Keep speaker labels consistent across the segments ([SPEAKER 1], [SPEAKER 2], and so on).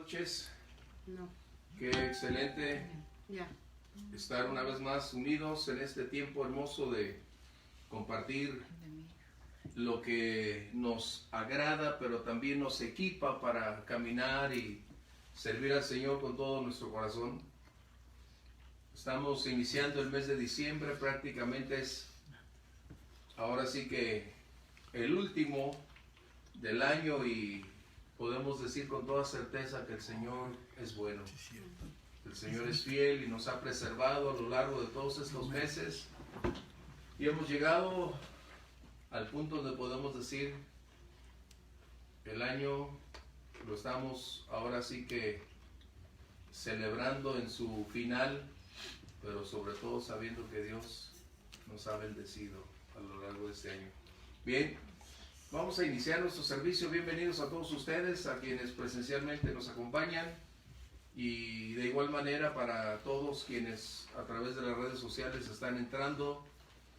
[SPEAKER 1] noches.
[SPEAKER 2] No.
[SPEAKER 1] Qué excelente
[SPEAKER 2] Ya.
[SPEAKER 1] estar una vez más unidos en este tiempo hermoso de compartir lo que nos agrada, pero también nos equipa para caminar y servir al Señor con todo nuestro corazón. Estamos iniciando el mes de diciembre, prácticamente es ahora sí que el último del año y podemos decir con toda certeza que el Señor es bueno. El Señor es fiel y nos ha preservado a lo largo de todos estos meses y hemos llegado al punto donde podemos decir el año lo estamos ahora sí que celebrando en su final, pero sobre todo sabiendo que Dios nos ha bendecido a lo largo de este año. Bien, vamos a iniciar nuestro servicio. Bienvenidos a todos ustedes, a quienes presencialmente nos acompañan y de igual manera para todos quienes a través de las redes sociales están entrando.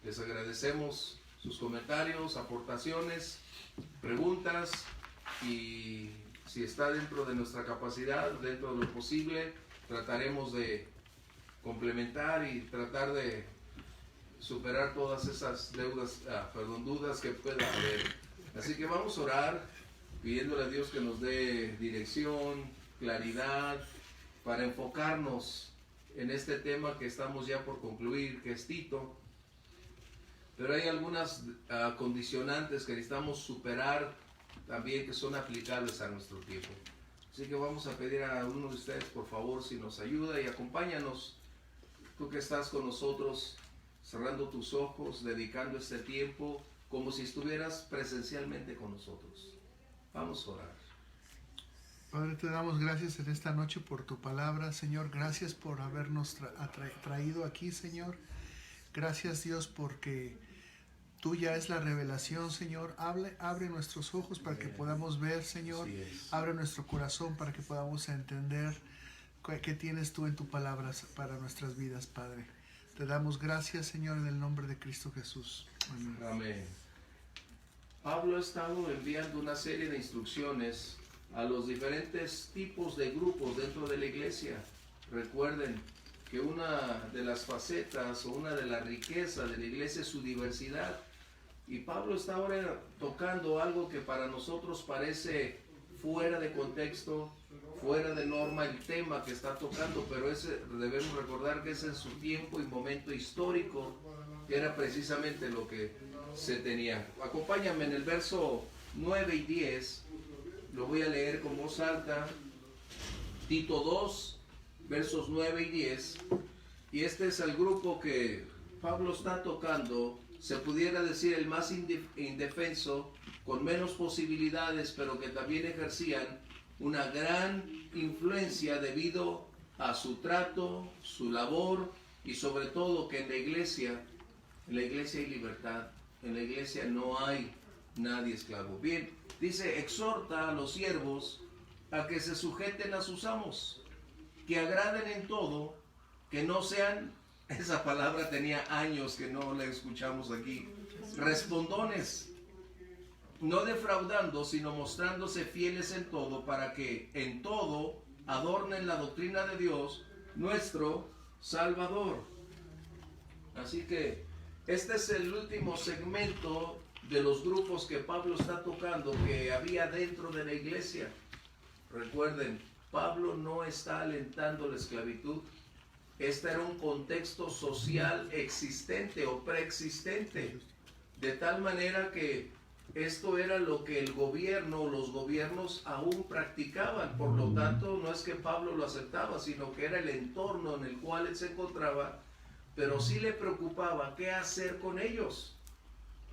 [SPEAKER 1] Les agradecemos sus comentarios, aportaciones, preguntas y si está dentro de nuestra capacidad, dentro de lo posible, trataremos de complementar y tratar de superar todas esas dudas que pueda haber. Así que vamos a orar pidiéndole a Dios que nos dé dirección, claridad para enfocarnos en este tema que estamos ya por concluir, que es Tito. Pero hay algunas condicionantes que necesitamos superar también que son aplicables a nuestro tiempo. Así que vamos a pedir a uno de ustedes, por favor, si nos ayuda y acompáñanos. Tú que estás con nosotros, cerrando tus ojos, dedicando este tiempo como si estuvieras presencialmente con nosotros. Vamos a orar.
[SPEAKER 3] Padre, te damos gracias en esta noche por tu palabra, Señor. Gracias por habernos traído aquí, Señor. Gracias, Dios, porque tuya es la revelación, Señor. Abre nuestros ojos para que podamos ver, Señor. Abre nuestro corazón para que podamos entender qué tienes tú en tu palabra para nuestras vidas, Padre. Te damos gracias, Señor, en el nombre de Cristo Jesús. Amén.
[SPEAKER 1] Amén. Pablo ha estado enviando una serie de instrucciones a los diferentes tipos de grupos dentro de la iglesia. Recuerden que una de las facetas o una de las riquezas de la iglesia es su diversidad. Y Pablo está ahora tocando algo que para nosotros parece fuera de contexto, fuera de norma el tema que está tocando, pero debemos recordar que es en su tiempo y momento histórico, que era precisamente lo que se tenía. Acompáñame en el verso 9 y 10, lo voy a leer con voz alta, Tito 2, versos 9 y 10, y este es el grupo que Pablo está tocando, se pudiera decir el más indefenso, con menos posibilidades, pero que también ejercían una gran influencia debido a su trato, su labor y sobre todo que en la iglesia hay libertad, en la iglesia no hay nadie esclavo. Bien, dice, exhorta a los siervos a que se sujeten a sus amos, que agraden en todo, que no sean, esa palabra tenía años que no la escuchamos aquí, respondones, no defraudando, sino mostrándose fieles en todo, para que en todo adornen la doctrina de Dios, nuestro Salvador. Así que este es el último segmento de los grupos que Pablo está tocando, que había dentro de la iglesia. Recuerden, Pablo no está alentando la esclavitud. Este era un contexto social existente o preexistente, de tal manera que esto era lo que el gobierno o los gobiernos aún practicaban. Por lo tanto, no es que Pablo lo aceptaba, sino que era el entorno en el cual él se encontraba, pero sí le preocupaba qué hacer con ellos,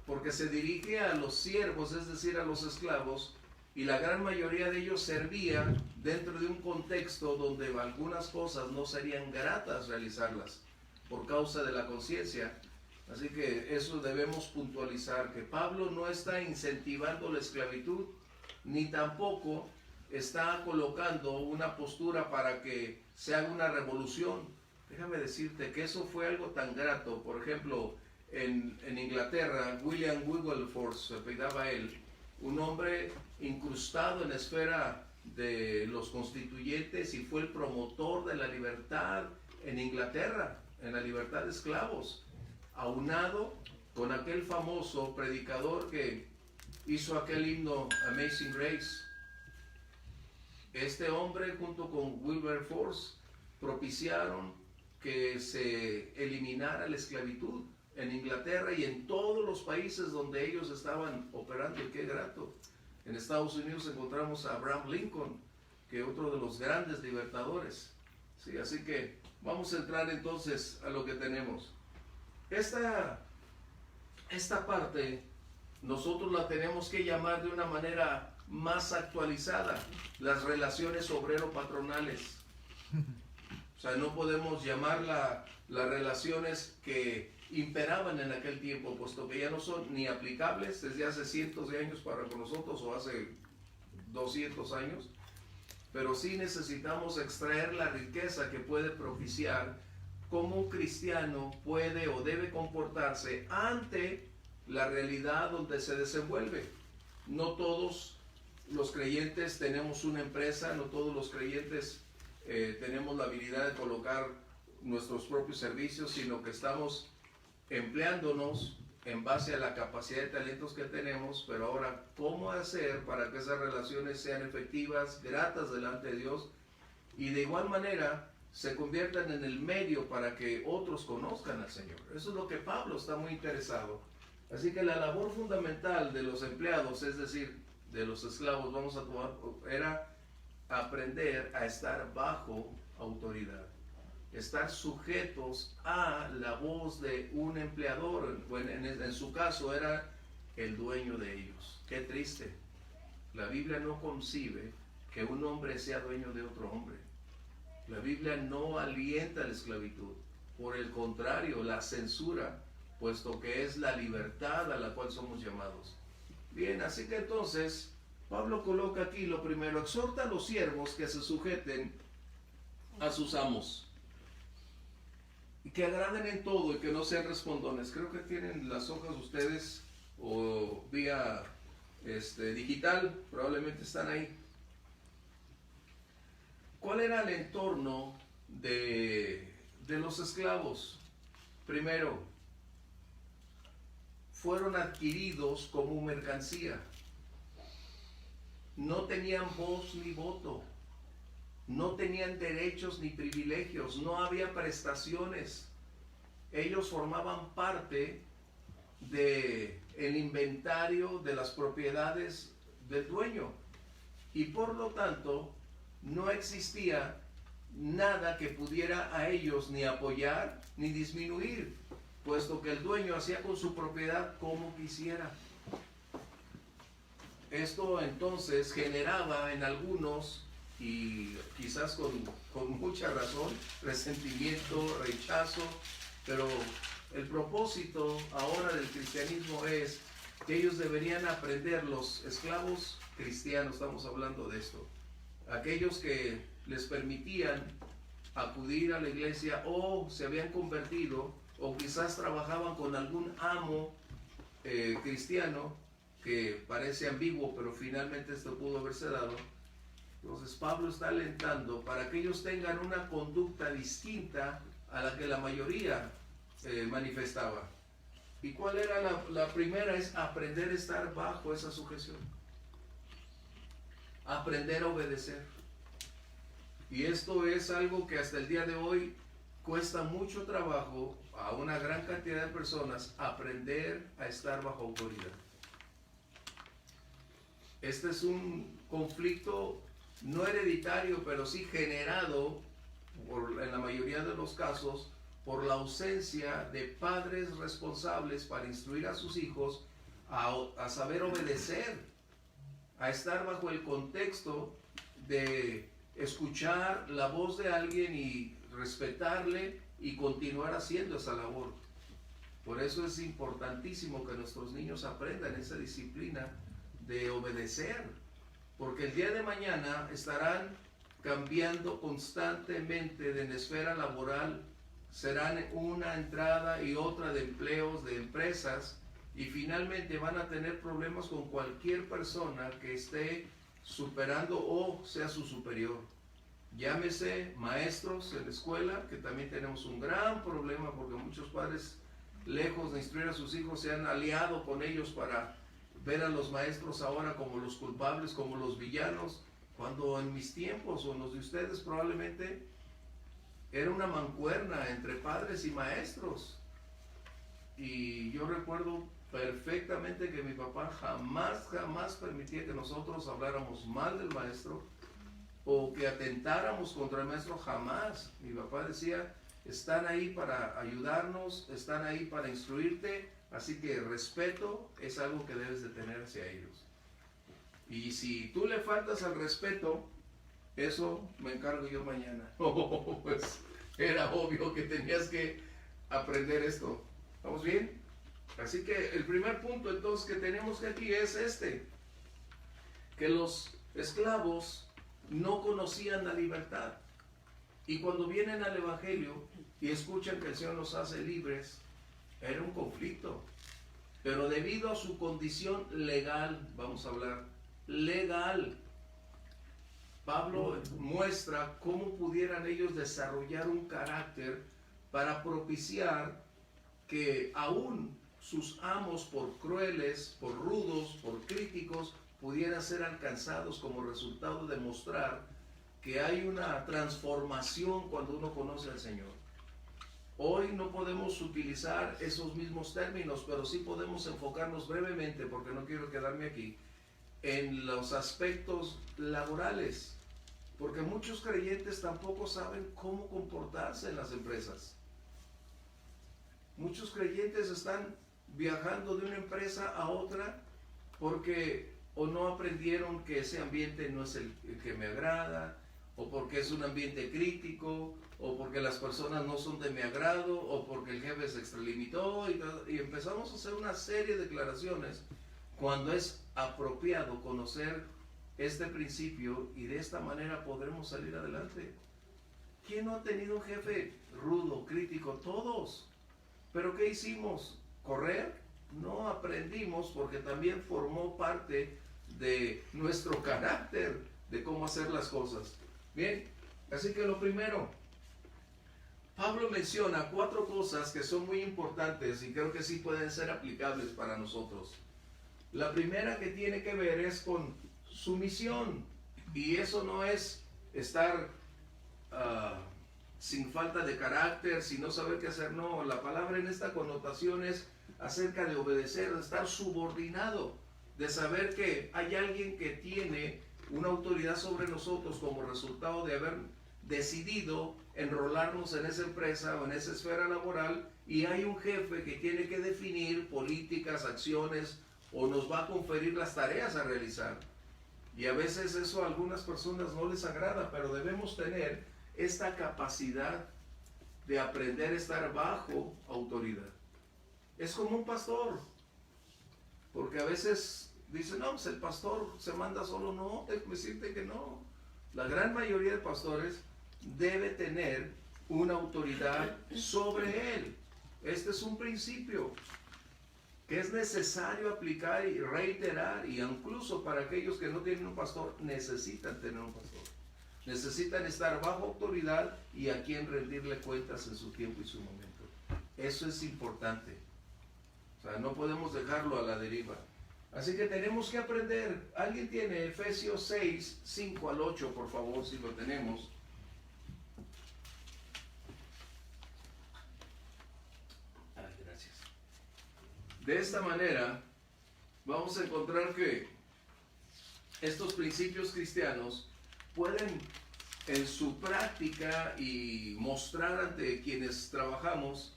[SPEAKER 1] porque se dirige a los siervos, es decir, a los esclavos, y la gran mayoría de ellos servían dentro de un contexto donde algunas cosas no serían gratas realizarlas por causa de la conciencia. Así que eso debemos puntualizar, que Pablo no está incentivando la esclavitud, ni tampoco está colocando una postura para que se haga una revolución. Déjame decirte que eso fue algo tan grato. Por ejemplo, en Inglaterra, William Wilberforce, se apellidaba él, un hombre incrustado en la esfera de los constituyentes y fue el promotor de la libertad en Inglaterra, en la libertad de esclavos, aunado con aquel famoso predicador que hizo aquel himno Amazing Grace. Este hombre junto con Wilberforce propiciaron que se eliminara la esclavitud en Inglaterra y en todos los países donde ellos estaban operando. Y qué grato. En Estados Unidos encontramos a Abraham Lincoln, que es otro de los grandes libertadores. Sí, así que vamos a entrar entonces a lo que tenemos. Esta parte nosotros la tenemos que llamar de una manera más actualizada, las relaciones obrero-patronales. O sea, no podemos llamar las relaciones que imperaban en aquel tiempo, puesto que ya no son ni aplicables desde hace cientos de años para con nosotros o hace 200 años, pero sí necesitamos extraer la riqueza que puede propiciar cómo un cristiano puede o debe comportarse ante la realidad donde se desenvuelve. No todos los creyentes tenemos una empresa, no todos los creyentes tenemos la habilidad de colocar nuestros propios servicios, sino que estamos empleándonos en base a la capacidad de talentos que tenemos. Pero ahora, ¿cómo hacer para que esas relaciones sean efectivas, gratas delante de Dios y de igual manera se conviertan en el medio para que otros conozcan al Señor? Eso es lo que Pablo está muy interesado. Así que la labor fundamental de los empleados, es decir, de los esclavos, vamos a tomar, era aprender a estar bajo autoridad, estar sujetos a la voz de un empleador. Bueno, en su caso era el dueño de ellos. Qué triste. La Biblia no concibe que un hombre sea dueño de otro hombre. La Biblia no alienta la esclavitud, por el contrario, la censura, puesto que es la libertad a la cual somos llamados. Bien, así que entonces Pablo coloca aquí lo primero: exhorta a los siervos que se sujeten a sus amos y que agraden en todo y que no sean respondones. Creo que tienen las hojas ustedes o vía digital, probablemente están ahí. ¿Cuál era el entorno de los esclavos? Primero, fueron adquiridos como mercancía. No tenían voz ni voto. No tenían derechos ni privilegios. No había prestaciones. Ellos formaban parte del inventario de las propiedades del dueño. Y por lo tanto, no existía nada que pudiera a ellos ni apoyar ni disminuir, puesto que el dueño hacía con su propiedad como quisiera. Esto entonces generaba en algunos, y quizás con mucha razón, resentimiento, rechazo, pero el propósito ahora del cristianismo es que ellos deberían aprender, los esclavos cristianos, estamos hablando de esto, aquellos que les permitían acudir a la iglesia o se habían convertido o quizás trabajaban con algún amo cristiano, que parece ambiguo, pero finalmente esto pudo haberse dado. Entonces Pablo está alentando para que ellos tengan una conducta distinta a la que la mayoría manifestaba. ¿Y cuál era la primera? Es aprender a estar bajo esa sujeción, aprender a obedecer. Y esto es algo que hasta el día de hoy cuesta mucho trabajo a una gran cantidad de personas, aprender a estar bajo autoridad. Este es un conflicto no hereditario, pero sí generado en la mayoría de los casos por la ausencia de padres responsables para instruir a sus hijos a saber obedecer, a estar bajo el contexto de escuchar la voz de alguien y respetarle y continuar haciendo esa labor. Por eso es importantísimo que nuestros niños aprendan esa disciplina de obedecer, porque el día de mañana estarán cambiando constantemente de la esfera laboral, serán una entrada y otra de empleos, de empresas, y finalmente van a tener problemas con cualquier persona que esté superando o sea su superior. Llámese maestros en la escuela, que también tenemos un gran problema porque muchos padres, lejos de instruir a sus hijos, se han aliado con ellos para ver a los maestros ahora como los culpables, como los villanos, cuando en mis tiempos o en los de ustedes probablemente era una mancuerna entre padres y maestros. Y yo recuerdo perfectamente que mi papá jamás permitía que nosotros habláramos mal del maestro o que atentáramos contra el maestro, jamás. Mi papá decía, están ahí para ayudarnos, están ahí para instruirte, así que respeto es algo que debes de tener hacia ellos. Y si tú le faltas al respeto, eso me encargo yo mañana. Pues era obvio que tenías que aprender esto. ¿Estamos bien? Así que el primer punto entonces que tenemos que aquí es que los esclavos no conocían la libertad. Y cuando vienen al Evangelio y escuchan que el Señor los hace libres, era un conflicto. Pero debido a su condición legal, vamos a hablar, legal, Pablo muestra cómo pudieran ellos desarrollar un carácter para propiciar que aún sus amos, por crueles, por rudos, por críticos, pudieran ser alcanzados como resultado de mostrar que hay una transformación cuando uno conoce al Señor. Hoy no podemos utilizar esos mismos términos, pero sí podemos enfocarnos brevemente, porque no quiero quedarme aquí, en los aspectos laborales, porque muchos creyentes tampoco saben cómo comportarse en las empresas. Muchos creyentes están viajando de una empresa a otra porque o no aprendieron que ese ambiente no es el que me agrada, o porque es un ambiente crítico, o porque las personas no son de mi agrado, o porque el jefe se extralimitó, y empezamos a hacer una serie de declaraciones cuando es apropiado conocer este principio, y de esta manera podremos salir adelante. ¿Quién no ha tenido un jefe rudo, crítico? Todos. ¿Pero qué hicimos? ¿Correr? No, aprendimos porque también formó parte de nuestro carácter de cómo hacer las cosas. Bien, así que lo primero, Pablo menciona 4 cosas que son muy importantes y creo que sí pueden ser aplicables para nosotros. La primera que tiene que ver es con sumisión, y eso no es estar sin falta de carácter, sin no saber qué hacer. No, la palabra en esta connotación es acerca de obedecer, de estar subordinado, de saber que hay alguien que tiene una autoridad sobre nosotros como resultado de haber decidido enrolarnos en esa empresa o en esa esfera laboral, y hay un jefe que tiene que definir políticas, acciones, o nos va a conferir las tareas a realizar. Y a veces eso a algunas personas no les agrada, pero debemos tener esta capacidad de aprender a estar bajo autoridad. Es como un pastor, porque a veces dicen, no, pues el pastor se manda solo. No, déjame decirte que no. La gran mayoría de pastores debe tener una autoridad sobre él. Este es un principio que es necesario aplicar y reiterar, y incluso para aquellos que no tienen un pastor, necesitan tener un pastor. Necesitan estar bajo autoridad y a quien rendirle cuentas en su tiempo y su momento. Eso es importante. O sea, no podemos dejarlo a la deriva. Así que tenemos que aprender. ¿Alguien tiene Efesios 6, 5 al 8, por favor, si lo tenemos? Gracias. De esta manera, vamos a encontrar que estos principios cristianos pueden en su práctica y mostrar ante quienes trabajamos,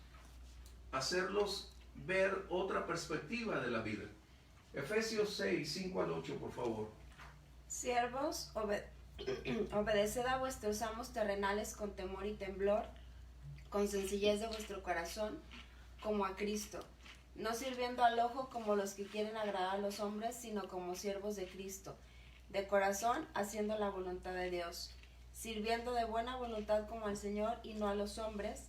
[SPEAKER 1] hacerlos ver otra perspectiva de la vida. Efesios 6, 5 al 8, por favor.
[SPEAKER 2] Siervos, obedeced a vuestros amos terrenales con temor y temblor, con sencillez de vuestro corazón, como a Cristo, no sirviendo al ojo como los que quieren agradar a los hombres, sino como siervos de Cristo, de corazón haciendo la voluntad de Dios, sirviendo de buena voluntad como al Señor y no a los hombres,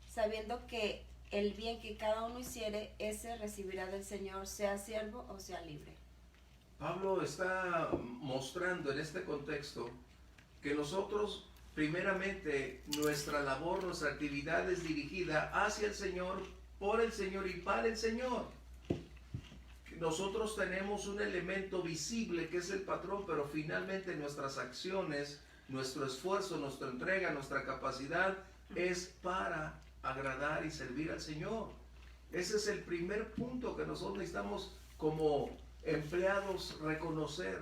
[SPEAKER 2] sabiendo que el bien que cada uno hiciere, ese recibirá del Señor, sea siervo o sea libre.
[SPEAKER 1] Pablo está mostrando en este contexto que nosotros, primeramente, nuestra labor, nuestra actividad es dirigida hacia el Señor, por el Señor y para el Señor. Nosotros tenemos un elemento visible que es el patrón, pero finalmente nuestras acciones, nuestro esfuerzo, nuestra entrega, nuestra capacidad es para agradar y servir al Señor. Ese es el primer punto que nosotros necesitamos como empleados reconocer,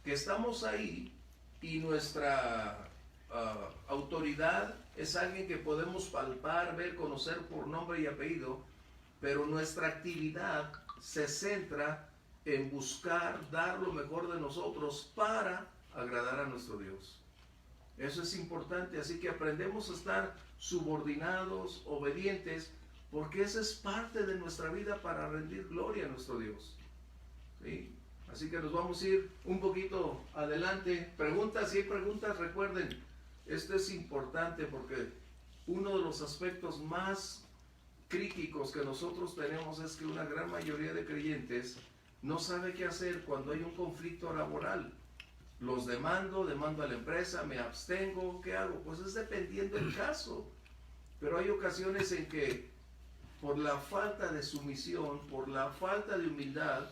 [SPEAKER 1] que estamos ahí y nuestra autoridad es alguien que podemos palpar, ver, conocer por nombre y apellido, pero nuestra actividad se centra en buscar dar lo mejor de nosotros para agradar a nuestro Dios. Eso es importante, así que aprendemos a estar subordinados, obedientes, porque esa es parte de nuestra vida para rendir gloria a nuestro Dios. ¿Sí? Así que nos vamos a ir un poquito adelante. Preguntas, si hay preguntas, recuerden, esto es importante porque uno de los aspectos más críticos que nosotros tenemos es que una gran mayoría de creyentes no sabe qué hacer cuando hay un conflicto laboral. Los demando a la empresa, me abstengo, ¿qué hago? Pues es dependiendo del caso. Pero hay ocasiones en que por la falta de sumisión, por la falta de humildad,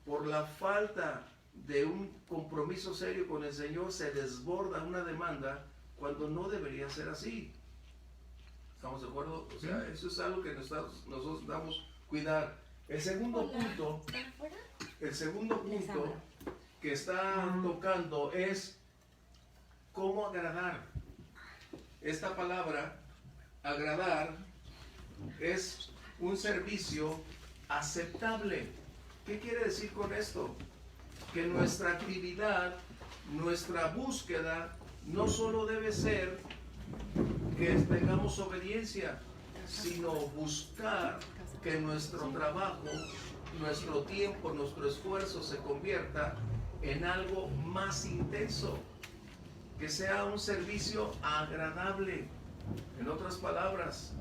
[SPEAKER 1] por la falta de un compromiso serio con el Señor, se desborda una demanda cuando no debería ser así. ¿Estamos de acuerdo? O sea, eso es algo que nosotros damos cuidar. El segundo punto que está tocando es cómo agradar. Esta palabra, agradar, es un servicio aceptable. ¿Qué quiere decir con esto? Que nuestra actividad, nuestra búsqueda, no solo debe ser que tengamos obediencia, sino buscar que nuestro trabajo, nuestro tiempo, nuestro esfuerzo se convierta en algo más intenso, que sea un servicio agradable. En otras palabras,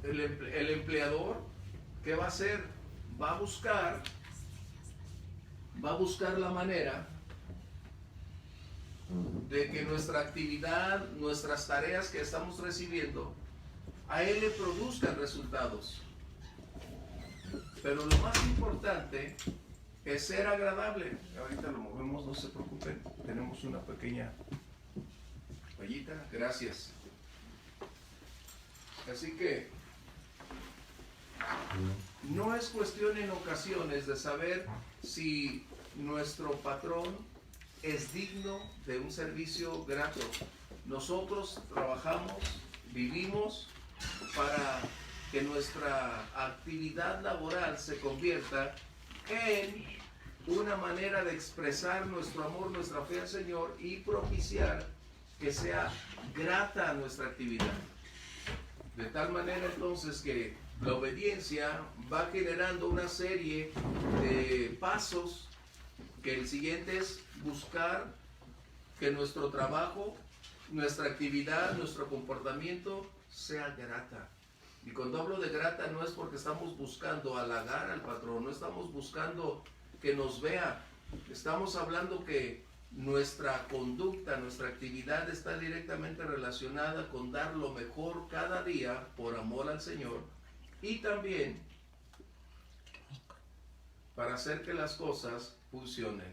[SPEAKER 1] el empleador, ¿qué va a hacer? Va a buscar la manera de que nuestra actividad, nuestras tareas que estamos recibiendo, a él le produzcan resultados. Pero lo más importante es ser agradable. Ahorita lo movemos, no se preocupen. Tenemos una pequeña fallita. Gracias. Así que no es cuestión en ocasiones de saber si nuestro patrón es digno de un servicio grato. Nosotros trabajamos, vivimos para que nuestra actividad laboral se convierta en una manera de expresar nuestro amor, nuestra fe al Señor y propiciar que sea grata a nuestra actividad. De tal manera entonces que la obediencia va generando una serie de pasos, que el siguiente es buscar que nuestro trabajo, nuestra actividad, nuestro comportamiento sea grata. Y cuando hablo de grata no es porque estamos buscando halagar al patrón, no estamos buscando que nos vea, estamos hablando que nuestra conducta, nuestra actividad está directamente relacionada con dar lo mejor cada día por amor al Señor y también para hacer que las cosas funcionen.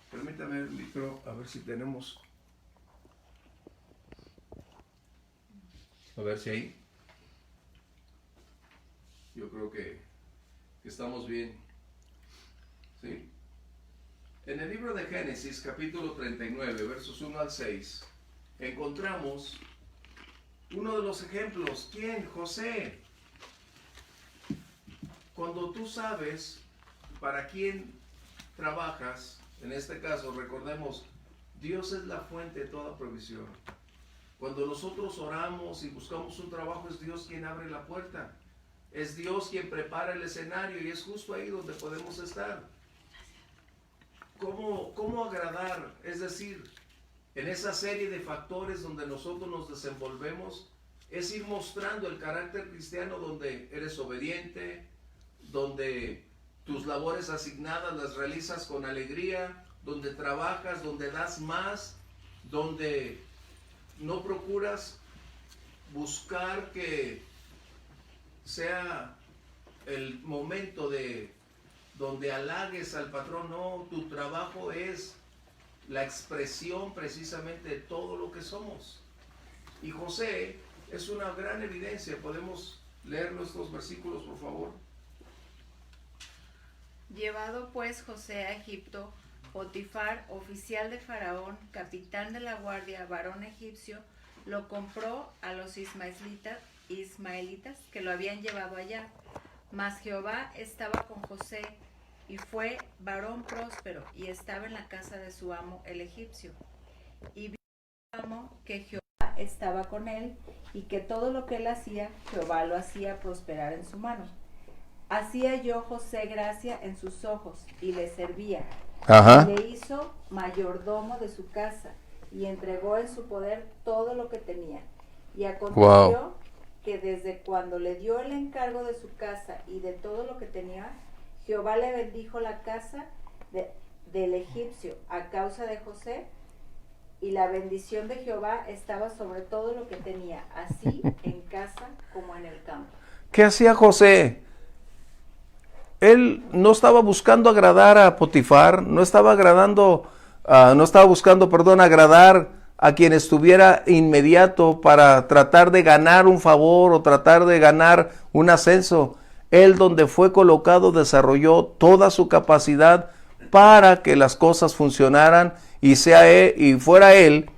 [SPEAKER 1] Permítame el micro, a ver si tenemos. A ver si ahí. Yo creo que estamos bien. ¿Sí? En el libro de Génesis, capítulo 39, versos 1 al 6, encontramos uno de los ejemplos. ¿Quién? José. Cuando tú sabes para quién trabajas, en este caso, recordemos, Dios es la fuente de toda provisión. Cuando nosotros oramos y buscamos un trabajo, es Dios quien abre la puerta. Es Dios quien prepara el escenario y es justo ahí donde podemos estar. ¿Cómo agradar? Es decir, en esa serie de factores donde nosotros nos desenvolvemos, es ir mostrando el carácter cristiano donde eres obediente, donde tus labores asignadas las realizas con alegría, donde trabajas, donde das más, donde no procuras buscar que sea el momento de donde halagues al patrón. No, tu trabajo es la expresión precisamente de todo lo que somos. Y José es una gran evidencia. ¿Podemos leer nuestros versículos, por favor?
[SPEAKER 4] Llevado pues José a Egipto, Potifar, oficial de Faraón, capitán de la guardia, varón egipcio, lo compró a los ismaelitas que lo habían llevado allá. Mas Jehová estaba con José, y fue varón próspero, y estaba en la casa de su amo el egipcio. Y vio su amo que Jehová estaba con él, y que todo lo que él hacía, Jehová lo hacía prosperar en su mano. Así halló José gracia en sus ojos, y le servía.
[SPEAKER 1] Ajá.
[SPEAKER 4] Y le hizo mayordomo de su casa, y entregó en su poder todo lo que tenía. Y aconteció que desde cuando le dio el encargo de su casa y de todo lo que tenía, Jehová le bendijo la casa del egipcio a causa de José, y la bendición de Jehová estaba sobre todo lo que tenía, así en casa como en el campo.
[SPEAKER 1] ¿Qué hacía José? Él no estaba buscando agradar a Potifar, no estaba buscando, agradar a quien estuviera inmediato para tratar de ganar un favor o tratar de ganar un ascenso. Él, donde fue colocado, desarrolló toda su capacidad para que las cosas funcionaran y fuera él,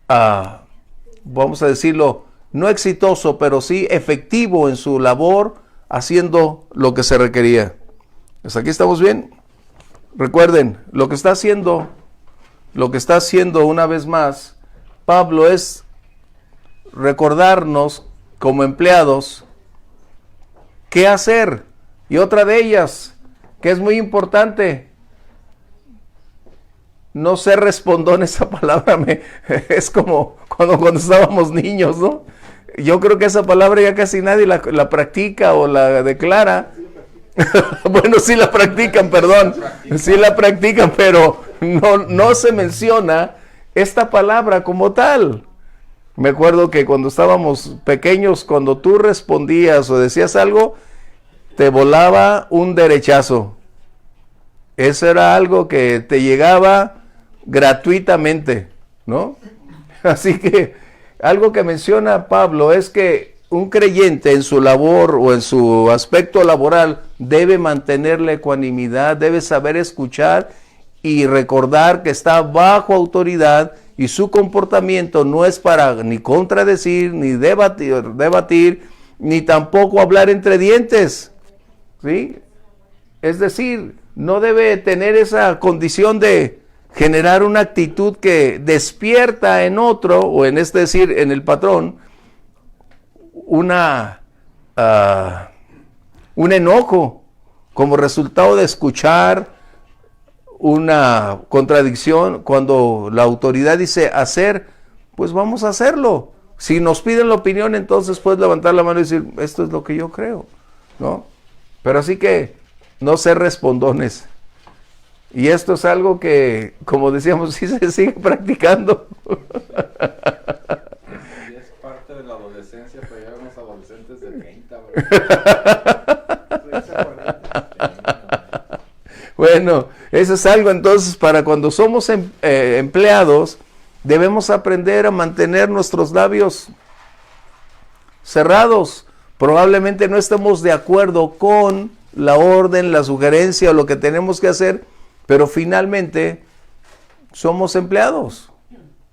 [SPEAKER 1] vamos a decirlo, no exitoso, pero sí efectivo en su labor, haciendo lo que se requería. ¿Hasta aquí estamos bien? Recuerden, lo que está haciendo una vez más Pablo es recordarnos como empleados qué hacer. Y otra de ellas, que es muy importante, no ser respondón. Esa palabra es como cuando estábamos niños, ¿no? Yo creo que esa palabra ya casi nadie la practica o la declara. Bueno, sí la practican, perdón. Sí la practican, pero no se menciona esta palabra como tal. Me acuerdo que cuando estábamos pequeños, cuando tú respondías o decías algo, te volaba un derechazo. Eso era algo que te llegaba gratuitamente, ¿no? Así que algo que menciona Pablo es que un creyente en su labor o en su aspecto laboral debe mantener la ecuanimidad, debe saber escuchar y recordar que está bajo autoridad y su comportamiento no es para ni contradecir, ni debatir, ni tampoco hablar entre dientes, ¿sí? Es decir, no debe tener esa condición de generar una actitud que despierta en otro, o en en el patrón, un enojo como resultado de escuchar una contradicción. Cuando la autoridad dice hacer, pues vamos a hacerlo. Si nos piden la opinión, entonces puedes levantar la mano y decir, esto es lo que yo creo, ¿no? Pero así que no ser respondones. Y esto es algo que, como decíamos, sí se sigue practicando.
[SPEAKER 5] Y es parte de la adolescencia, pero ya unos adolescentes de 30, ¿verdad?
[SPEAKER 1] Bueno, eso es algo entonces para cuando somos empleados, debemos aprender a mantener nuestros labios cerrados. Probablemente no estemos de acuerdo con la orden, la sugerencia o lo que tenemos que hacer, pero finalmente somos empleados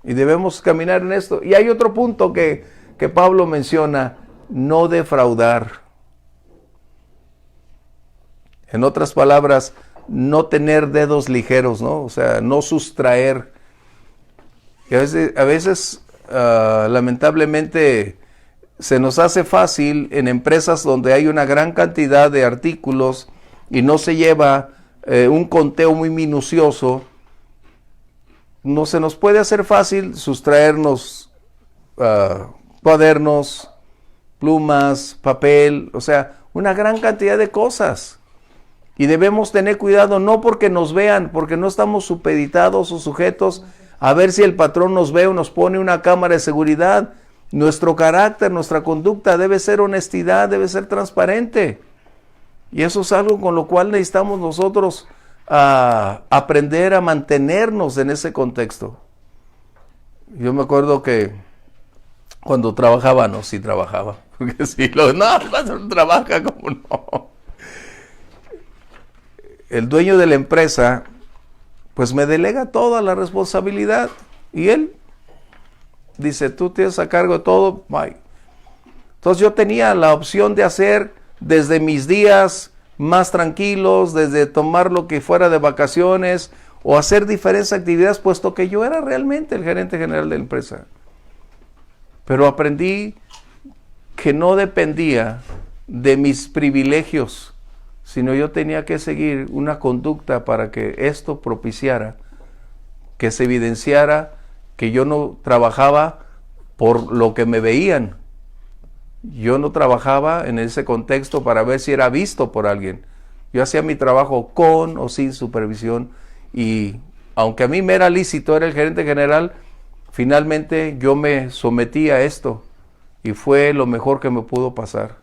[SPEAKER 1] y debemos caminar en esto. Y hay otro punto que Pablo menciona: no defraudar. En otras palabras, no tener dedos ligeros, ¿no? O sea, no sustraer. Y a veces lamentablemente, se nos hace fácil en empresas donde hay una gran cantidad de artículos y no se lleva un conteo muy minucioso. No se nos puede hacer fácil sustraernos cuadernos, plumas, papel, o sea, una gran cantidad de cosas. Y debemos tener cuidado, no porque nos vean, porque no estamos supeditados o sujetos a ver si el patrón nos ve o nos pone una cámara de seguridad. Nuestro carácter, nuestra conducta debe ser honestidad, debe ser transparente. Y eso es algo con lo cual necesitamos nosotros aprender a mantenernos en ese contexto. Yo me acuerdo que cuando trabajaba, no, sí trabajaba, porque sí, no, cuando trabaja, como no. El dueño de la empresa, pues me delega toda la responsabilidad y él dice, tú tienes a cargo de todo, bye. Entonces yo tenía la opción de hacer desde mis días más tranquilos, desde tomar lo que fuera de vacaciones o hacer diferentes actividades, puesto que yo era realmente el gerente general de la empresa. Pero aprendí que no dependía de mis privilegios, sino yo tenía que seguir una conducta para que esto propiciara, que se evidenciara que yo no trabajaba por lo que me veían. Yo no trabajaba en ese contexto para ver si era visto por alguien. Yo hacía mi trabajo con o sin supervisión y aunque a mí me era lícito, era el gerente general, finalmente yo me sometí a esto y fue lo mejor que me pudo pasar,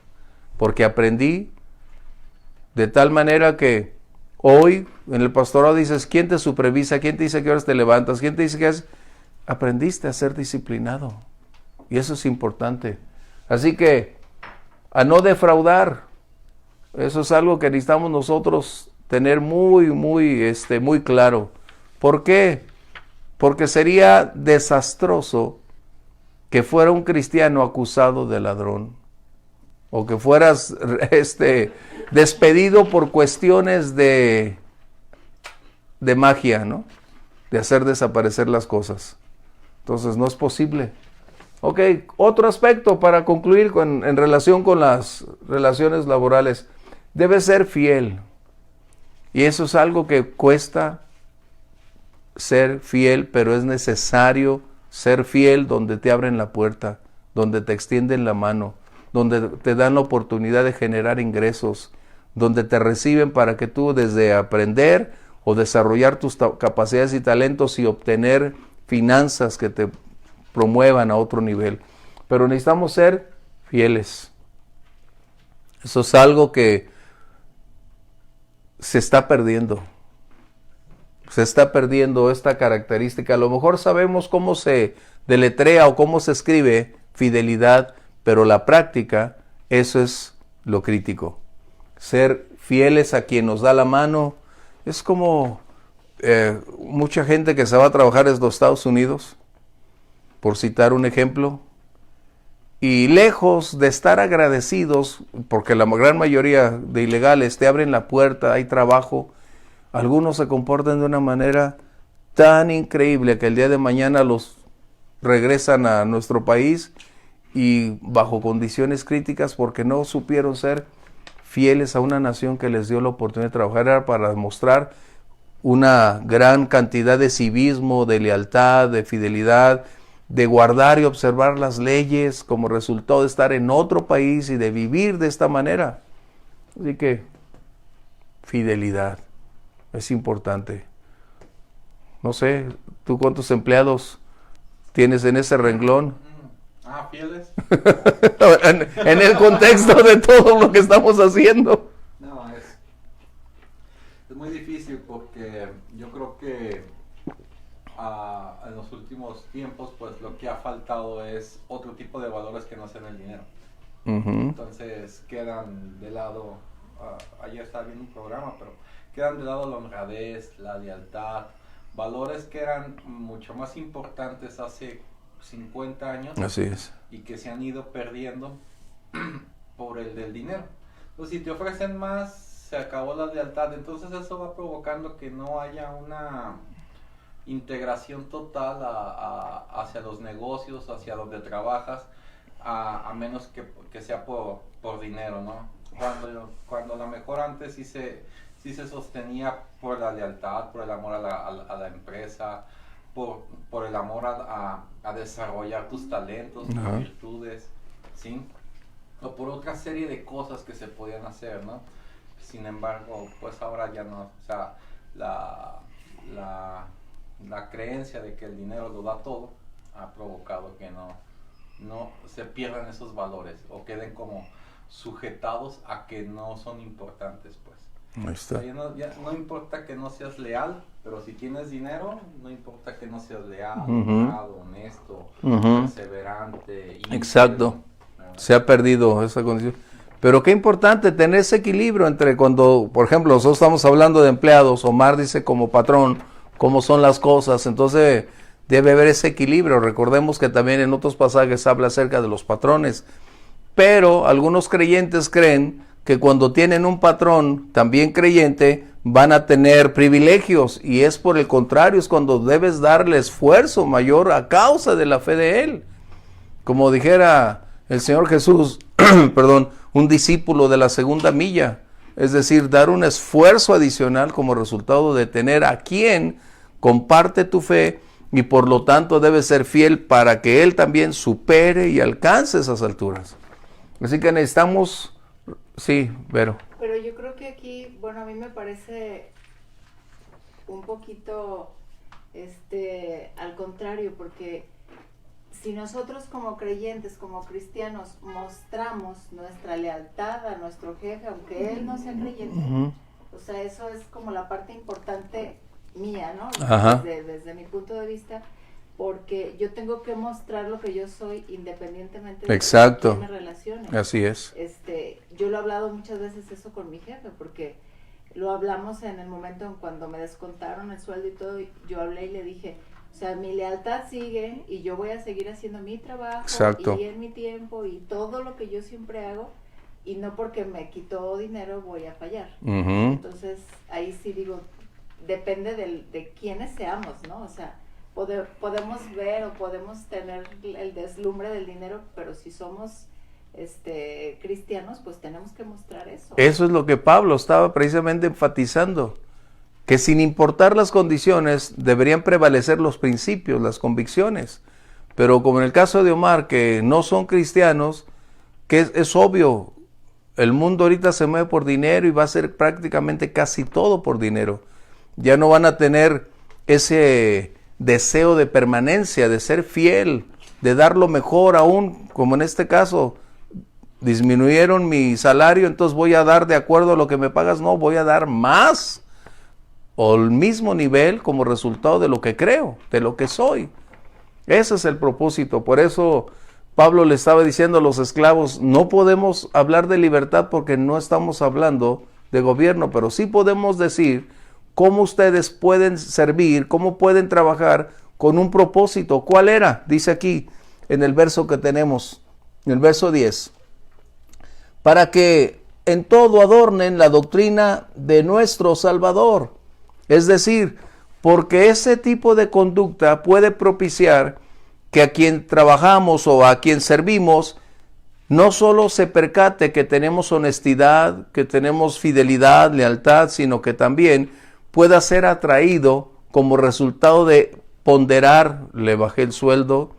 [SPEAKER 1] porque aprendí de tal manera que hoy en el pastorado dices, ¿quién te supervisa? ¿Quién te dice qué horas te levantas? ¿Quién te dice qué haces? Aprendiste a ser disciplinado y eso es importante. Así que a no defraudar, eso es algo que necesitamos nosotros tener muy claro. ¿Por qué? Porque sería desastroso que fuera un cristiano acusado de ladrón o que fueras despedido por cuestiones de magia, ¿no? De hacer desaparecer las cosas. Entonces no es posible. Ok, otro aspecto para concluir en relación con las relaciones laborales. Debe ser fiel. Y eso es algo que cuesta ser fiel, pero es necesario ser fiel donde te abren la puerta, donde te extienden la mano, donde te dan la oportunidad de generar ingresos, donde te reciben para que tú desde aprender o desarrollar tus capacidades y talentos y obtener finanzas que te promuevan a otro nivel. Pero necesitamos ser fieles. Eso es algo que se está perdiendo. Se está perdiendo esta característica. A lo mejor sabemos cómo se deletrea o cómo se escribe fidelidad, pero la práctica, eso es lo crítico. Ser fieles a quien nos da la mano. Es como mucha gente que se va a trabajar desde los Estados Unidos, por citar un ejemplo, y lejos de estar agradecidos, porque la gran mayoría de ilegales te abren la puerta, hay trabajo, algunos se comportan de una manera tan increíble que el día de mañana los regresan a nuestro país y bajo condiciones críticas porque no supieron ser fieles a una nación que les dio la oportunidad de trabajar. Era para demostrar una gran cantidad de civismo, de lealtad, de fidelidad, de guardar y observar las leyes como resultado de estar en otro país y de vivir de esta manera. Así que fidelidad es importante. No sé, ¿tú cuántos empleados tienes en ese renglón?
[SPEAKER 5] Fieles.
[SPEAKER 1] en el contexto de todo lo que estamos haciendo.
[SPEAKER 5] No, es muy difícil porque yo creo que en los últimos tiempos pues lo que ha faltado es otro tipo de valores que no sean el dinero. Entonces quedan de lado, ayer estaba viendo un programa, pero quedan de lado la honradez, la lealtad, valores que eran mucho más importantes hace 50 años.
[SPEAKER 1] Así es.
[SPEAKER 5] Y que se han ido perdiendo por el del dinero. Entonces si te ofrecen más, se acabó la lealtad, entonces eso va provocando que no haya una integración total hacia los negocios, hacia donde trabajas, a menos que sea por dinero, ¿no? Cuando a lo mejor antes sí se sostenía por la lealtad, por el amor a la empresa, por el amor a desarrollar tus talentos, tus virtudes, ¿sí? O por otra serie de cosas que se podían hacer, ¿no? sin embargo, pues ahora ya no, o sea, la creencia de que el dinero lo da todo ha provocado que no se pierdan esos valores o queden como sujetados a que no son importantes, pues.
[SPEAKER 1] Ahí está.
[SPEAKER 5] O sea, ya no importa que no seas leal, pero si tienes dinero, no importa que no seas leal, honrado, honesto, perseverante.
[SPEAKER 1] Exacto.
[SPEAKER 5] ¿Verdad?
[SPEAKER 1] Se ha perdido esa condición. Pero qué importante tener ese equilibrio entre cuando, por ejemplo, nosotros estamos hablando de empleados, Omar dice como patrón, cómo son las cosas, entonces debe haber ese equilibrio. Recordemos que también en otros pasajes habla acerca de los patrones, pero algunos creyentes creen que cuando tienen un patrón también creyente van a tener privilegios, y es por el contrario, es cuando debes darle esfuerzo mayor a causa de la fe de él. Como dijera el Señor Jesús, perdón, un discípulo de la segunda milla, es decir, dar un esfuerzo adicional como resultado de tener a quien comparte tu fe, y por lo tanto debe ser fiel para que él también supere y alcance esas alturas. Así que necesitamos, sí, Vero.
[SPEAKER 4] Pero yo creo que aquí, bueno, a mí me parece un poquito al contrario, porque si nosotros como creyentes, como cristianos, mostramos nuestra lealtad a nuestro jefe, aunque él no sea creyente, o sea, eso es como la parte importante mía, ¿no? Desde mi punto de vista, porque yo tengo que mostrar lo que yo soy independientemente de
[SPEAKER 1] Exacto.
[SPEAKER 4] quién me relacione.
[SPEAKER 1] Así es.
[SPEAKER 4] Yo lo he hablado muchas veces eso con mi jefe, porque lo hablamos en el momento en cuando me descontaron el sueldo y todo, yo hablé y le dije, o sea, mi lealtad sigue y yo voy a seguir haciendo mi trabajo. Exacto. Y en mi tiempo y todo lo que yo siempre hago, y no porque me quitó dinero voy a fallar. Entonces, ahí sí digo, depende de quiénes seamos, ¿no? O sea, podemos ver o podemos tener el deslumbre del dinero, pero si somos cristianos, pues tenemos que mostrar eso.
[SPEAKER 1] Eso es lo que Pablo estaba precisamente enfatizando, que sin importar las condiciones deberían prevalecer los principios, las convicciones. Pero como en el caso de Omar, que no son cristianos, que es obvio, el mundo ahorita se mueve por dinero y va a ser prácticamente casi todo por dinero. Ya no van a tener ese deseo de permanencia, de ser fiel, de dar lo mejor, aún como en este caso, disminuyeron mi salario, entonces voy a dar de acuerdo a lo que me pagas. No, voy a dar más o el mismo nivel como resultado de lo que creo, de lo que soy. Ese es el propósito. Por eso Pablo le estaba diciendo a los esclavos, no podemos hablar de libertad porque no estamos hablando de gobierno, pero sí podemos decir cómo ustedes pueden servir, cómo pueden trabajar con un propósito. ¿Cuál era? Dice aquí en el verso que tenemos, en el verso 10. Para que en todo adornen la doctrina de nuestro Salvador. Es decir, porque ese tipo de conducta puede propiciar que a quien trabajamos o a quien servimos no solo se percate que tenemos honestidad, que tenemos fidelidad, lealtad, sino que también pueda ser atraído como resultado de ponderar, le bajé el sueldo,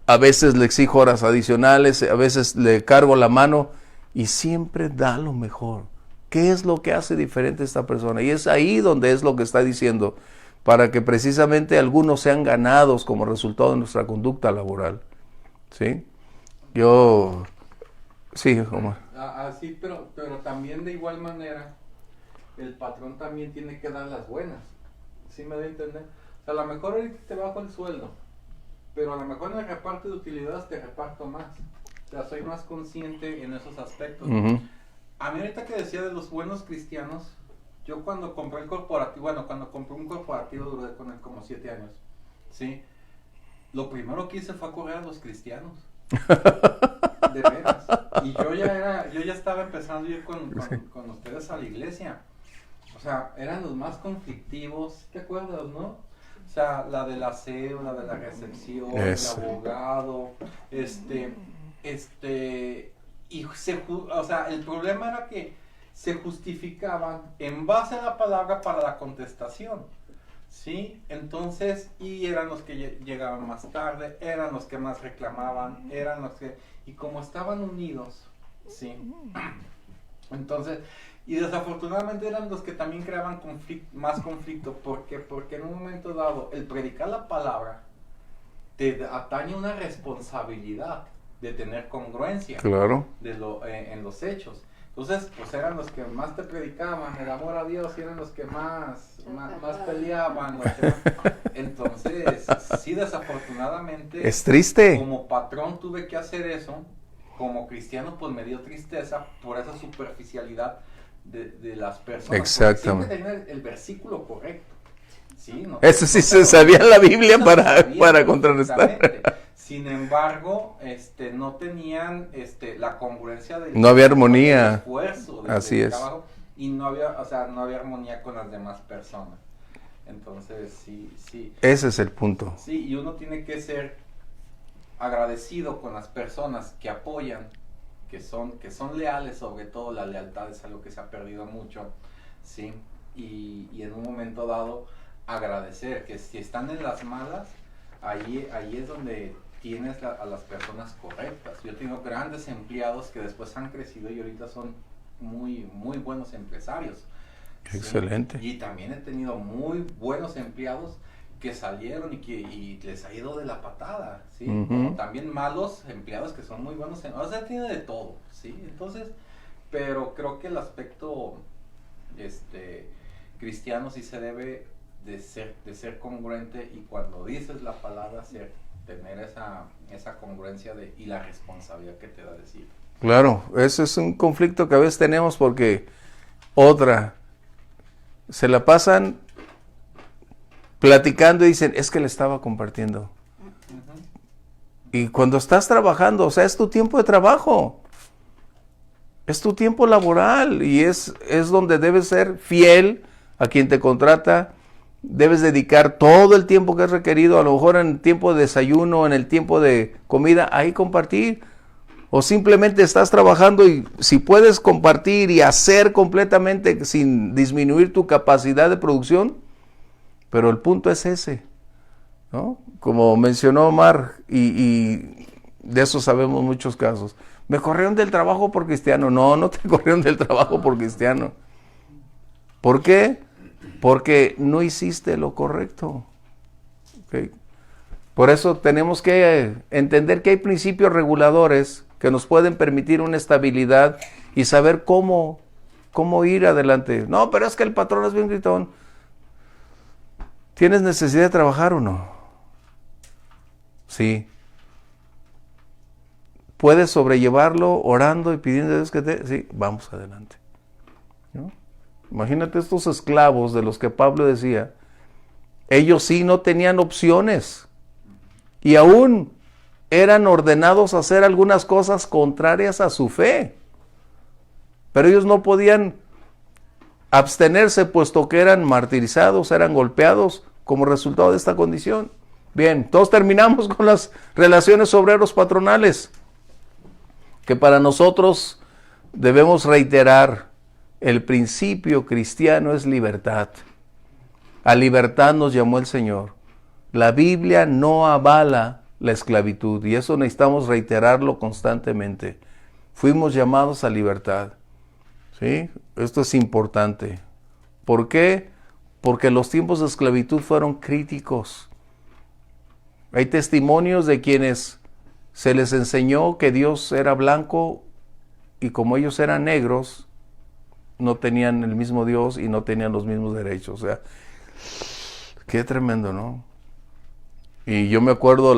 [SPEAKER 1] a veces le exijo horas adicionales, a veces le cargo la mano y siempre da lo mejor. ¿Qué es lo que hace diferente a esta persona? Y es ahí donde es lo que está diciendo, para que precisamente algunos sean ganados como resultado de nuestra conducta laboral. ¿Sí? Sí, Omar.
[SPEAKER 5] Sí, pero también de igual manera, el patrón también tiene que dar las buenas. ¿Sí me da a entender? O sea, a lo mejor ahorita te bajo el sueldo, pero a lo mejor en el reparto de utilidades te reparto más. O sea, soy más consciente en esos aspectos. A mí ahorita que decía de los buenos cristianos, yo cuando compré el corporativo, cuando compré un corporativo duré con él como 7 años, ¿sí? Lo primero que hice fue correr a los cristianos. De veras. Y yo ya estaba empezando a ir con ustedes a la iglesia. O sea, eran los más conflictivos, ¿te acuerdas, no? O sea, la del aseo, la de la recepción, el abogado, y o sea, el problema era que se justificaban en base a la palabra para la contestación, ¿sí? Entonces, y eran los que llegaban más tarde, eran los que más reclamaban, eran los que, y como estaban unidos, ¿sí? Entonces, y desafortunadamente eran los que también creaban más conflicto. ¿Por qué? Porque en un momento dado, el predicar la palabra te atañe una responsabilidad de tener congruencia
[SPEAKER 6] Claro.
[SPEAKER 5] en los hechos. Entonces, pues eran los que más te predicaban el amor a Dios, y eran los que más peleaban. Entonces, sí, desafortunadamente,
[SPEAKER 6] Es triste.
[SPEAKER 5] como patrón tuve que hacer eso. Como cristiano, pues me dio tristeza por esa superficialidad de las personas.
[SPEAKER 6] Exactamente.
[SPEAKER 5] Siempre tenía el versículo correcto. ¿Sí?
[SPEAKER 6] Eso sí se sabía en la Biblia para contrarrestar.
[SPEAKER 5] Exactamente. Sin embargo, no tenían la congruencia del
[SPEAKER 6] No había armonía.
[SPEAKER 5] del esfuerzo,
[SPEAKER 6] Así
[SPEAKER 5] del
[SPEAKER 6] es.
[SPEAKER 5] trabajo, y no había, no había armonía con las demás personas. Entonces, sí.
[SPEAKER 6] Ese es el punto.
[SPEAKER 5] Sí, y uno tiene que ser agradecido con las personas que apoyan, que son leales. Sobre todo la lealtad es algo que se ha perdido mucho, ¿sí? Y en un momento dado agradecer que si están en las malas, ahí es donde tienes a las personas correctas. Yo tengo grandes empleados que después han crecido y ahorita son muy, muy buenos empresarios. ¿Sí?
[SPEAKER 6] Excelente.
[SPEAKER 5] Y también he tenido muy buenos empleados que salieron y les ha ido de la patada, ¿sí?
[SPEAKER 6] Ujú.
[SPEAKER 5] Como también malos empleados que son muy buenos, o sea, tiene de todo, ¿sí? Entonces, pero creo que el aspecto cristiano sí se debe de ser congruente, y cuando dices la palabra, tener esa congruencia y la responsabilidad que te da decir.
[SPEAKER 6] Claro, eso es un conflicto que a veces tenemos porque se la pasan platicando y dicen, es que le estaba compartiendo. Y cuando estás trabajando, o sea, es tu tiempo de trabajo, es tu tiempo laboral, y es donde debes ser fiel a quien te contrata. Debes dedicar todo el tiempo que es requerido, a lo mejor en el tiempo de desayuno, en el tiempo de comida, ahí compartir. O simplemente estás trabajando y si puedes compartir y hacer completamente sin disminuir tu capacidad de producción, pero el punto es ese, ¿no? Como mencionó Omar, y de eso sabemos muchos casos. Me corrieron del trabajo por cristiano. No te corrieron del trabajo por cristiano. ¿Por qué? Porque no hiciste lo correcto. ¿Okay? Por eso tenemos que entender que hay principios reguladores que nos pueden permitir una estabilidad y saber cómo ir adelante. No, pero es que el patrón es bien gritón. ¿Tienes necesidad de trabajar o no? Sí. ¿Puedes sobrellevarlo orando y pidiendo a Dios que te... Sí, vamos adelante. ¿No? Imagínate estos esclavos de los que Pablo decía, ellos sí no tenían opciones y aún eran ordenados a hacer algunas cosas contrarias a su fe, pero ellos no podían abstenerse puesto que eran martirizados, eran golpeados como resultado de esta condición. Bien, todos terminamos con las relaciones obreros patronales, que para nosotros debemos reiterar. El principio cristiano es libertad. A libertad nos llamó el Señor. La Biblia no avala la esclavitud y eso necesitamos reiterarlo constantemente. Fuimos llamados a libertad. ¿Sí? Esto es importante. ¿Por qué? Porque los tiempos de esclavitud fueron críticos. Hay testimonios de quienes se les enseñó que Dios era blanco y como ellos eran negros, no tenían el mismo Dios y no tenían los mismos derechos. O sea, qué tremendo, ¿no? Y yo me acuerdo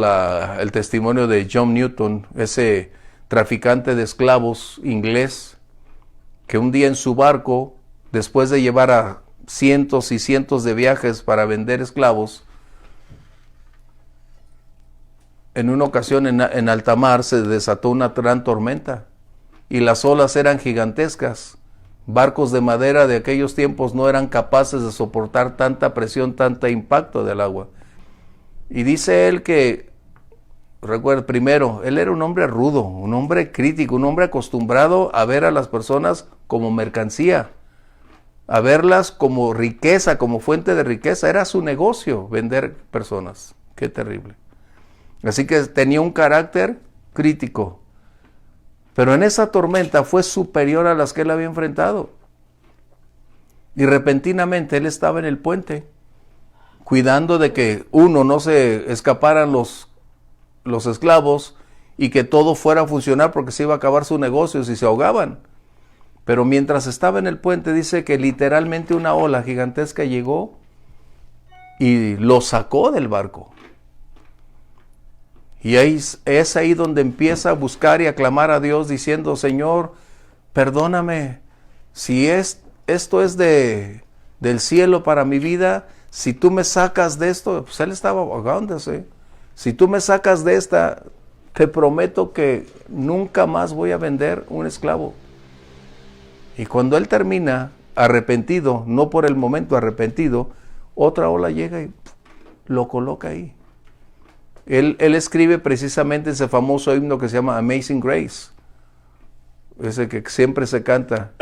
[SPEAKER 6] el testimonio de John Newton, ese traficante de esclavos inglés, que un día en su barco, después de llevar a cientos y cientos de viajes para vender esclavos, en una ocasión en alta mar se desató una gran tormenta y las olas eran gigantescas. Barcos de madera de aquellos tiempos no eran capaces de soportar tanta presión, tanto impacto del agua. Y dice él que, recuerda, primero, él era un hombre rudo, un hombre crítico, un hombre acostumbrado a ver a las personas como mercancía, a verlas como riqueza, como fuente de riqueza. Era su negocio vender personas. Qué terrible. Así que tenía un carácter crítico. pero en esa tormenta fue superior a las que él había enfrentado. Y repentinamente él estaba en el puente, cuidando de que no se escaparan los esclavos y que todo fuera a funcionar, porque se iba a acabar su negocio si se ahogaban. Pero mientras estaba en el puente, dice que literalmente una ola gigantesca llegó y lo sacó del barco. Y es ahí donde empieza a buscar y a clamar a Dios diciendo: Señor, perdóname, si esto es del cielo para mi vida, si tú me sacas de esto, pues él estaba ahogándose. Si tú me sacas de esta, te prometo que nunca más voy a vender un esclavo. Y cuando él termina arrepentido, no por el momento arrepentido, otra ola llega y lo coloca ahí. Él escribe precisamente ese famoso himno que se llama Amazing Grace, ese que siempre se canta: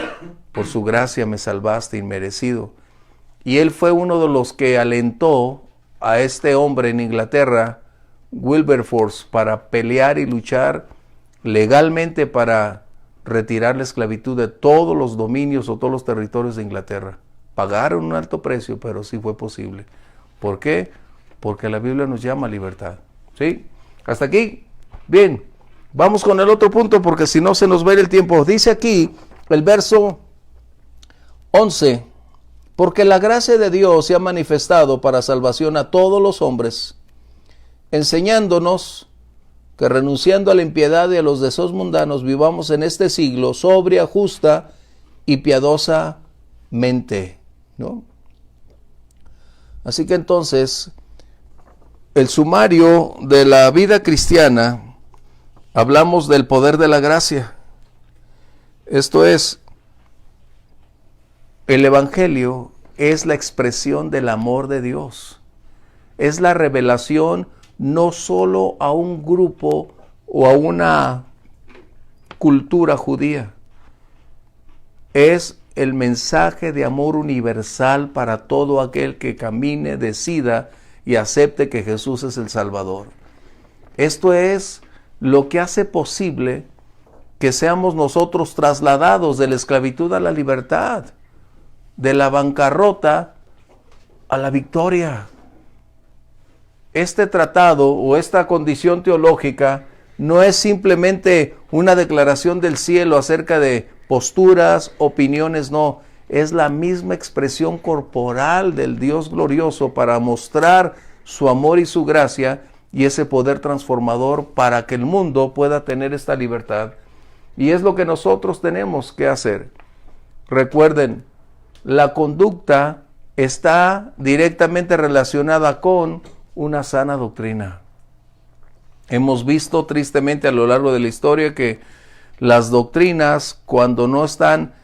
[SPEAKER 6] por su gracia me salvaste inmerecido. Y él fue uno de los que alentó a este hombre en Inglaterra, Wilberforce, para pelear y luchar legalmente para retirar la esclavitud de todos los dominios o todos los territorios de Inglaterra. Pagaron un alto precio, pero sí fue posible. ¿Por qué? Porque la Biblia nos llama a libertad. ¿Sí? ¿Hasta aquí? Bien, vamos con el otro punto, porque si no se nos va a ir el tiempo. Dice aquí el verso 11: porque la gracia de Dios se ha manifestado para salvación a todos los hombres, enseñándonos que renunciando a la impiedad y a los deseos mundanos, vivamos en este siglo sobria, justa y piadosamente, ¿no? Así que entonces, el sumario de la vida cristiana, hablamos del poder de la gracia. Esto es, el Evangelio es la expresión del amor de Dios. Es la revelación no solo a un grupo o a una cultura judía. Es el mensaje de amor universal para todo aquel que camine, decida y acepte que Jesús es el Salvador. Esto es lo que hace posible que seamos nosotros trasladados de la esclavitud a la libertad, de la bancarrota a la victoria. Este tratado o esta condición teológica no es simplemente una declaración del cielo acerca de posturas, opiniones, no. Es la misma expresión corporal del Dios glorioso para mostrar su amor y su gracia y ese poder transformador para que el mundo pueda tener esta libertad. Y es lo que nosotros tenemos que hacer. Recuerden, la conducta está directamente relacionada con una sana doctrina. Hemos visto tristemente a lo largo de la historia que las doctrinas, cuando no están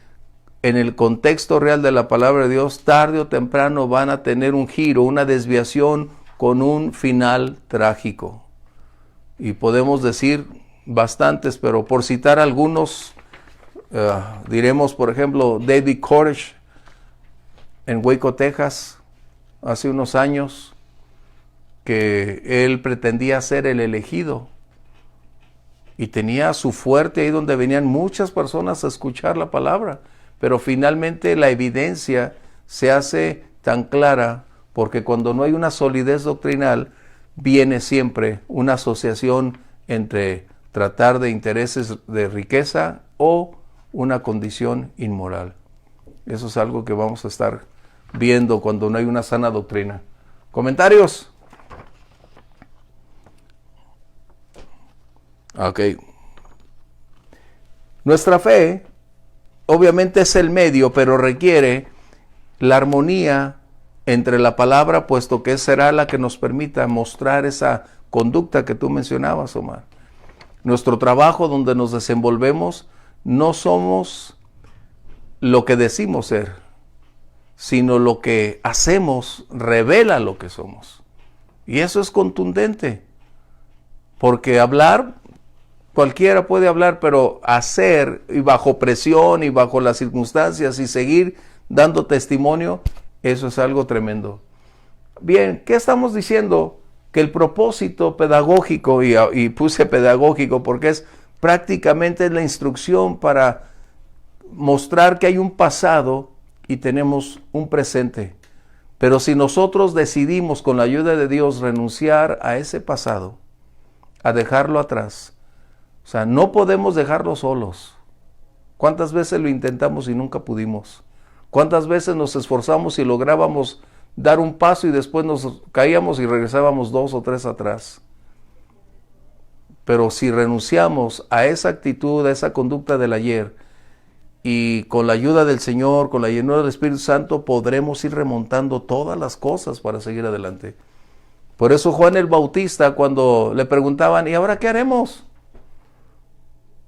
[SPEAKER 6] en el contexto real de la palabra de Dios, tarde o temprano van a tener un giro, una desviación con un final trágico. Y podemos decir bastantes, pero por citar algunos, diremos por ejemplo David Koresh en Waco, Texas, hace unos años, que él pretendía ser el elegido y tenía su fuerte ahí donde venían muchas personas a escuchar la palabra, pero finalmente la evidencia se hace tan clara porque cuando no hay una solidez doctrinal viene siempre una asociación entre tratar de intereses de riqueza o una condición inmoral. Eso es algo que vamos a estar viendo cuando no hay una sana doctrina. ¿Comentarios? Ok. Nuestra fe obviamente es el medio, pero requiere la armonía entre la palabra, puesto que será la que nos permita mostrar esa conducta que tú mencionabas, Omar. Nuestro trabajo donde nos desenvolvemos no somos lo que decimos ser, sino lo que hacemos revela lo que somos. Y eso es contundente, porque hablar, cualquiera puede hablar, pero hacer y bajo presión y bajo las circunstancias y seguir dando testimonio, eso es algo tremendo. Bien, ¿qué estamos diciendo? Que el propósito pedagógico, y puse pedagógico porque es prácticamente es la instrucción para mostrar que hay un pasado y tenemos un presente. Pero si nosotros decidimos con la ayuda de Dios renunciar a ese pasado, a dejarlo atrás, o sea, no podemos dejarlo solos. ¿Cuántas veces lo intentamos y nunca pudimos? ¿Cuántas veces nos esforzamos y lográbamos dar un paso y después nos caíamos y regresábamos 2 o 3 atrás? Pero si renunciamos a esa actitud, a esa conducta del ayer, y con la ayuda del Señor, con la llenura del Espíritu Santo, podremos ir remontando todas las cosas para seguir adelante. Por eso Juan el Bautista, cuando le preguntaban, ¿y ahora qué haremos?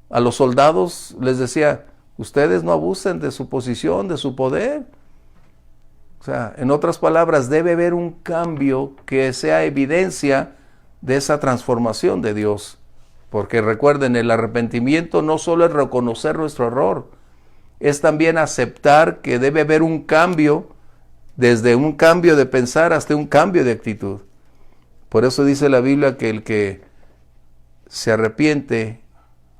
[SPEAKER 6] A los soldados les decía, ustedes no abusen de su posición, de su poder. O sea, en otras palabras, debe haber un cambio que sea evidencia de esa transformación de Dios. Porque recuerden, el arrepentimiento no solo es reconocer nuestro error, es también aceptar que debe haber un cambio, desde un cambio de pensar hasta un cambio de actitud. Por eso dice la Biblia que el que se arrepiente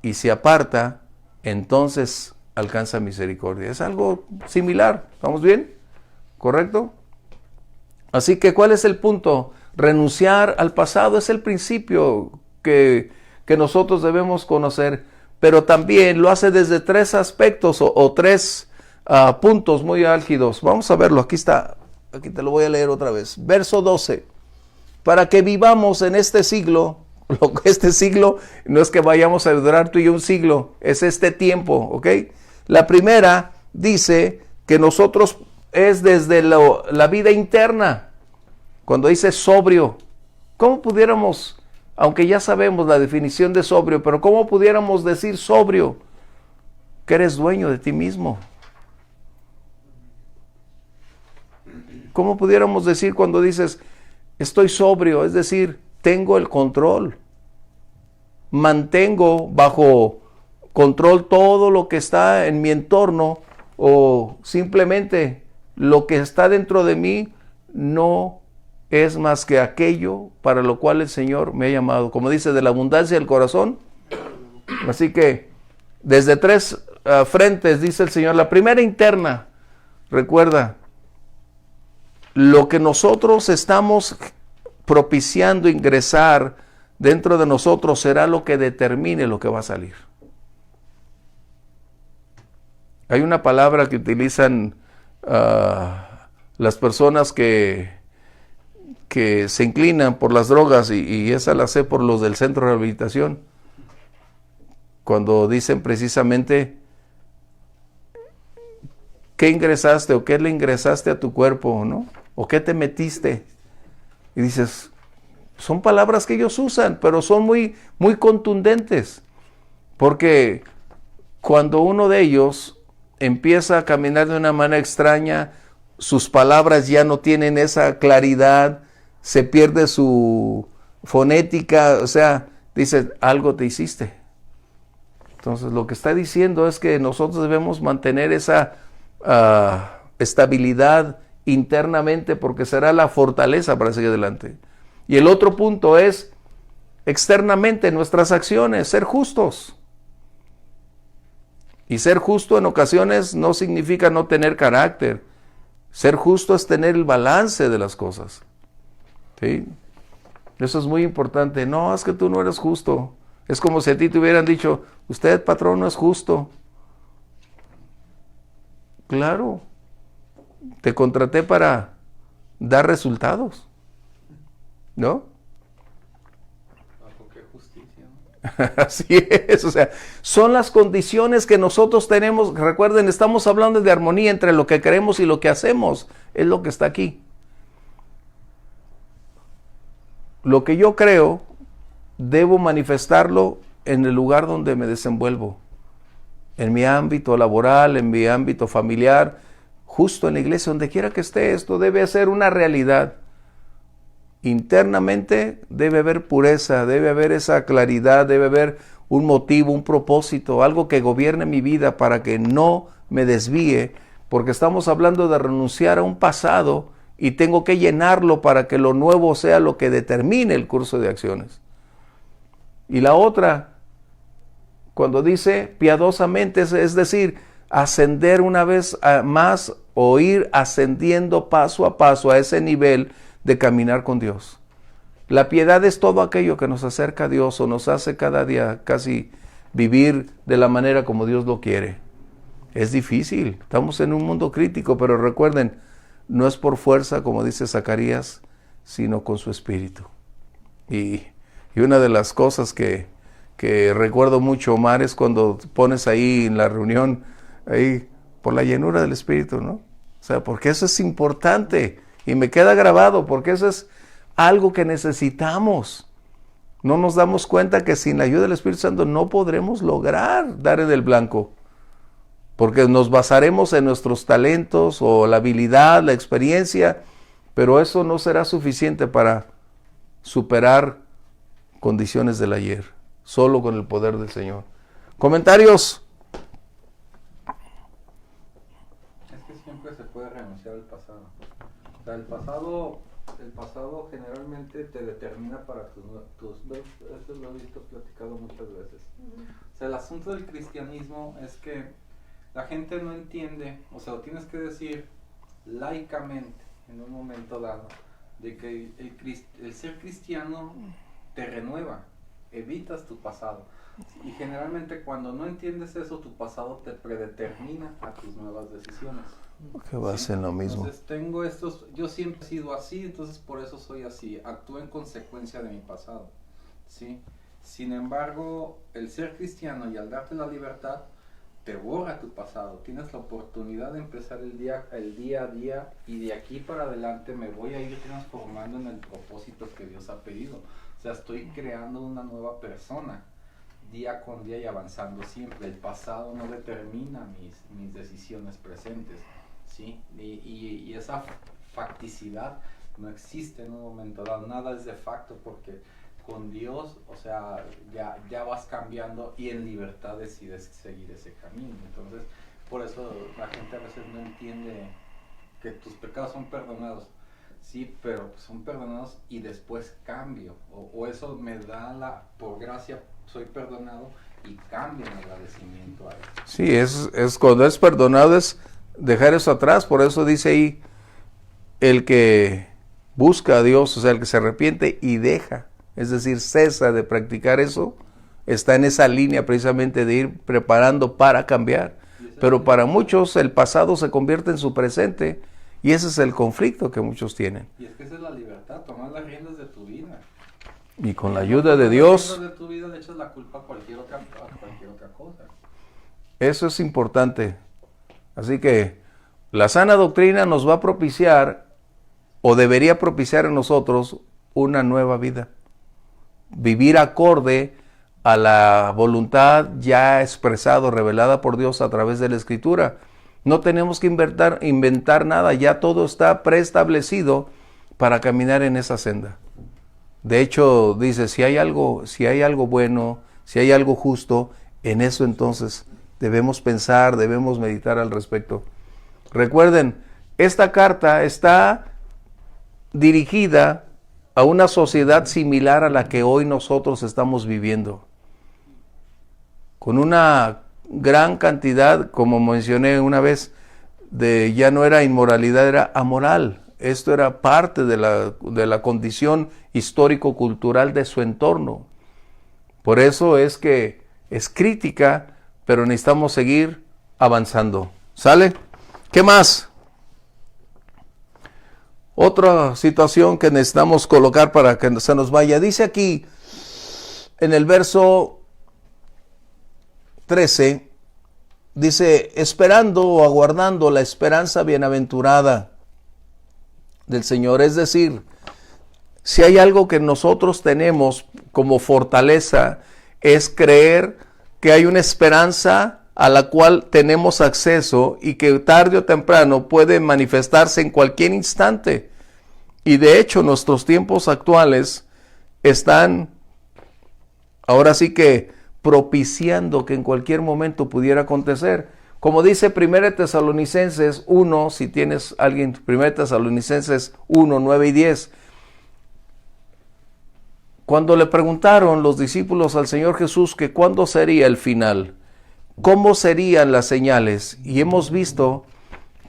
[SPEAKER 6] y se aparta, entonces alcanza misericordia. Es algo similar, ¿estamos bien? ¿Correcto? Así que, ¿cuál es el punto? Renunciar al pasado es el principio que nosotros debemos conocer, pero también lo hace desde 3 aspectos o 3 puntos muy álgidos. Vamos a verlo, aquí está, aquí te lo voy a leer otra vez. Verso 12, para que vivamos en este siglo, este siglo no es que vayamos a durar tú y yo un siglo, es este tiempo, ¿ok? La primera dice que nosotros es desde la vida interna, cuando dice sobrio. ¿Cómo pudiéramos, aunque ya sabemos la definición de sobrio, pero cómo pudiéramos decir sobrio? Que eres dueño de ti mismo. ¿Cómo pudiéramos decir cuando dices, estoy sobrio? Es decir, tengo el control. Mantengo bajo control todo lo que está en mi entorno, o simplemente lo que está dentro de mí no es más que aquello para lo cual el Señor me ha llamado. Como dice, de la abundancia del corazón. Así que desde 3 frentes dice el Señor. La primera, interna. Recuerda, lo que nosotros estamos propiciando ingresar dentro de nosotros será lo que determine lo que va a salir. Hay una palabra que utilizan las personas que se inclinan por las drogas, y esa la sé por los del centro de rehabilitación, cuando dicen precisamente qué ingresaste o qué le ingresaste a tu cuerpo, ¿no? O qué te metiste. Y dices, son palabras que ellos usan, pero son muy, muy contundentes, porque cuando uno de ellos empieza a caminar de una manera extraña, sus palabras ya no tienen esa claridad, se pierde su fonética, o sea, dice, algo te hiciste. Entonces, lo que está diciendo es que nosotros debemos mantener esa estabilidad internamente, porque será la fortaleza para seguir adelante. Y el otro punto es, externamente, nuestras acciones, ser justos. Y ser justo en ocasiones no significa no tener carácter. Ser justo es tener el balance de las cosas. ¿Sí? Eso es muy importante. No, es que tú no eres justo. Es como si a ti te hubieran dicho, usted, patrón, no es justo. Claro, te contraté para dar resultados, ¿no?
[SPEAKER 5] Qué justicia, ¿no?
[SPEAKER 6] Así es, o sea, son las condiciones que nosotros tenemos. Recuerden, estamos hablando de armonía entre lo que queremos y lo que hacemos. Es lo que está aquí. Lo que yo creo, debo manifestarlo en el lugar donde me desenvuelvo. En mi ámbito laboral, en mi ámbito familiar, justo en la iglesia, donde quiera que esté. Esto debe ser una realidad. Internamente debe haber pureza, debe haber esa claridad, debe haber un motivo, un propósito, algo que gobierne mi vida para que no me desvíe, porque estamos hablando de renunciar a un pasado y tengo que llenarlo para que lo nuevo sea lo que determine el curso de acciones. Y la otra, Cuando dice piadosamente, es decir, ascender una vez más o ir ascendiendo paso a paso a ese nivel de caminar con Dios. La piedad es todo aquello que nos acerca a Dios o nos hace cada día casi vivir de la manera como Dios lo quiere. Es difícil, estamos en un mundo crítico, pero recuerden, no es por fuerza, como dice Zacarías, sino con su espíritu. Y una de las cosas que recuerdo mucho, Omar, es cuando pones ahí en la reunión, ahí, por la llenura del espíritu, ¿no? O sea, porque eso es importante y me queda grabado, porque eso es algo que necesitamos. No nos damos cuenta que sin la ayuda del Espíritu Santo no podremos lograr dar en el blanco, porque nos basaremos en nuestros talentos o la habilidad, la experiencia, pero eso no será suficiente para superar condiciones del ayer, solo con el poder del Señor. ¿Comentarios?
[SPEAKER 5] Es que siempre se puede renunciar al pasado. O sea, el pasado generalmente te determina para tus esto lo he visto platicado muchas veces. O sea, el asunto del cristianismo es que la gente no entiende, o sea, lo tienes que decir laicamente en un momento dado, de que el ser cristiano te renueva, evitas tu pasado. Y generalmente cuando no entiendes eso, tu pasado te predetermina a tus nuevas decisiones.
[SPEAKER 6] Que va a ser lo mismo.
[SPEAKER 5] Entonces yo siempre he sido así, entonces por eso soy así, actúo en consecuencia de mi pasado, ¿sí? Sin embargo, el ser cristiano y al darte la libertad, te borra tu pasado, tienes la oportunidad de empezar el día a día y de aquí para adelante me voy a ir transformando en el propósito que Dios ha pedido. O sea, estoy creando una nueva persona, día con día y avanzando siempre. El pasado no determina mis decisiones presentes, ¿sí? Y esa facticidad no existe en un momento dado, nada es de facto porque con Dios, o sea, ya vas cambiando y en libertad decides seguir ese camino. Entonces, por eso la gente a veces no entiende que tus pecados son perdonados. Sí, pero son perdonados y después cambio. O eso me da por gracia, soy perdonado y cambio el agradecimiento a él.
[SPEAKER 6] Sí, es cuando es perdonado es dejar eso atrás. Por eso dice ahí, el que busca a Dios, o sea, el que se arrepiente y deja, es decir, cesa de practicar eso, está en esa línea precisamente de ir preparando para cambiar. Pero para muchos el pasado se convierte en su presente y ese es el conflicto que muchos tienen.
[SPEAKER 5] Y es que esa es la libertad, tomar las riendas de tu vida.
[SPEAKER 6] Y con la ayuda de Dios,
[SPEAKER 5] las riendas de tu vida le echas la culpa a cualquier otra cosa.
[SPEAKER 6] Eso es importante. Así que la sana doctrina nos va a propiciar o debería propiciar en nosotros una nueva vida. Vivir acorde a la voluntad ya expresada, revelada por Dios a través de la Escritura. No tenemos que inventar nada, ya todo está preestablecido para caminar en esa senda. De hecho, dice, si hay algo bueno, si hay algo justo, en eso entonces debemos pensar, debemos meditar al respecto. Recuerden, esta carta está dirigida a una sociedad similar a la que hoy nosotros estamos viviendo, con una gran cantidad, como mencioné una vez, ya no era inmoralidad, era amoral. Esto era parte de la condición histórico-cultural de su entorno. Por eso es que es crítica, pero necesitamos seguir avanzando. ¿Sale? ¿Qué más? Otra situación que necesitamos colocar para que se nos vaya. Dice aquí, en el verso 13, dice, esperando o aguardando la esperanza bienaventurada del Señor. Es decir, si hay algo que nosotros tenemos como fortaleza, es creer que hay una esperanza a la cual tenemos acceso y que tarde o temprano puede manifestarse en cualquier instante. Y de hecho nuestros tiempos actuales están ahora sí que propiciando que en cualquier momento pudiera acontecer. Como dice 1 Tesalonicenses 1, si tienes alguien, 1 Tesalonicenses 1, 9 y 10. Cuando le preguntaron los discípulos al Señor Jesús que cuándo sería el final, cómo serían las señales, y hemos visto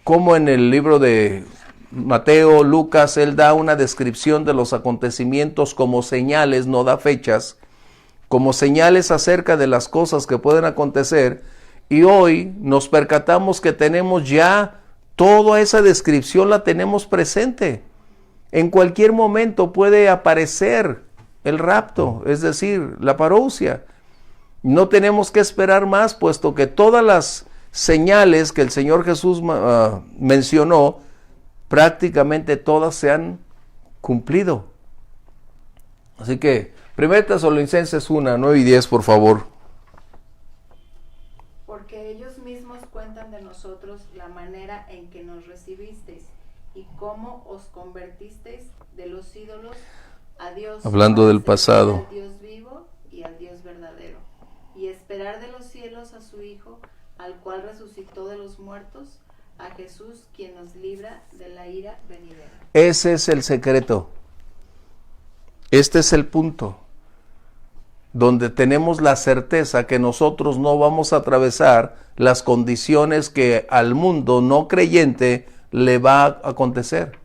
[SPEAKER 6] cómo en el libro de Mateo, Lucas, él da una descripción de los acontecimientos como señales, no da fechas, como señales acerca de las cosas que pueden acontecer, y hoy nos percatamos que tenemos ya toda esa descripción, la tenemos presente. En cualquier momento puede aparecer el rapto, es decir, la parousia. No tenemos que esperar más, puesto que todas las señales que el Señor Jesús mencionó, prácticamente todas se han cumplido. Así que, 1 Tesalonicenses 1, 9 y 10, por favor.
[SPEAKER 4] Porque ellos mismos cuentan de nosotros la manera en que nos recibisteis y cómo os convertisteis de los ídolos a Dios.
[SPEAKER 6] Hablando del
[SPEAKER 4] para servir
[SPEAKER 6] pasado.
[SPEAKER 4] al Dios vivo y al Dios verdadero, y esperar de los cielos a su Hijo, al cual resucitó de los muertos, a Jesús, quien nos libra de la ira venidera.
[SPEAKER 6] Ese es el secreto. Este es el punto donde tenemos la certeza que nosotros no vamos a atravesar las condiciones que al mundo no creyente le va a acontecer.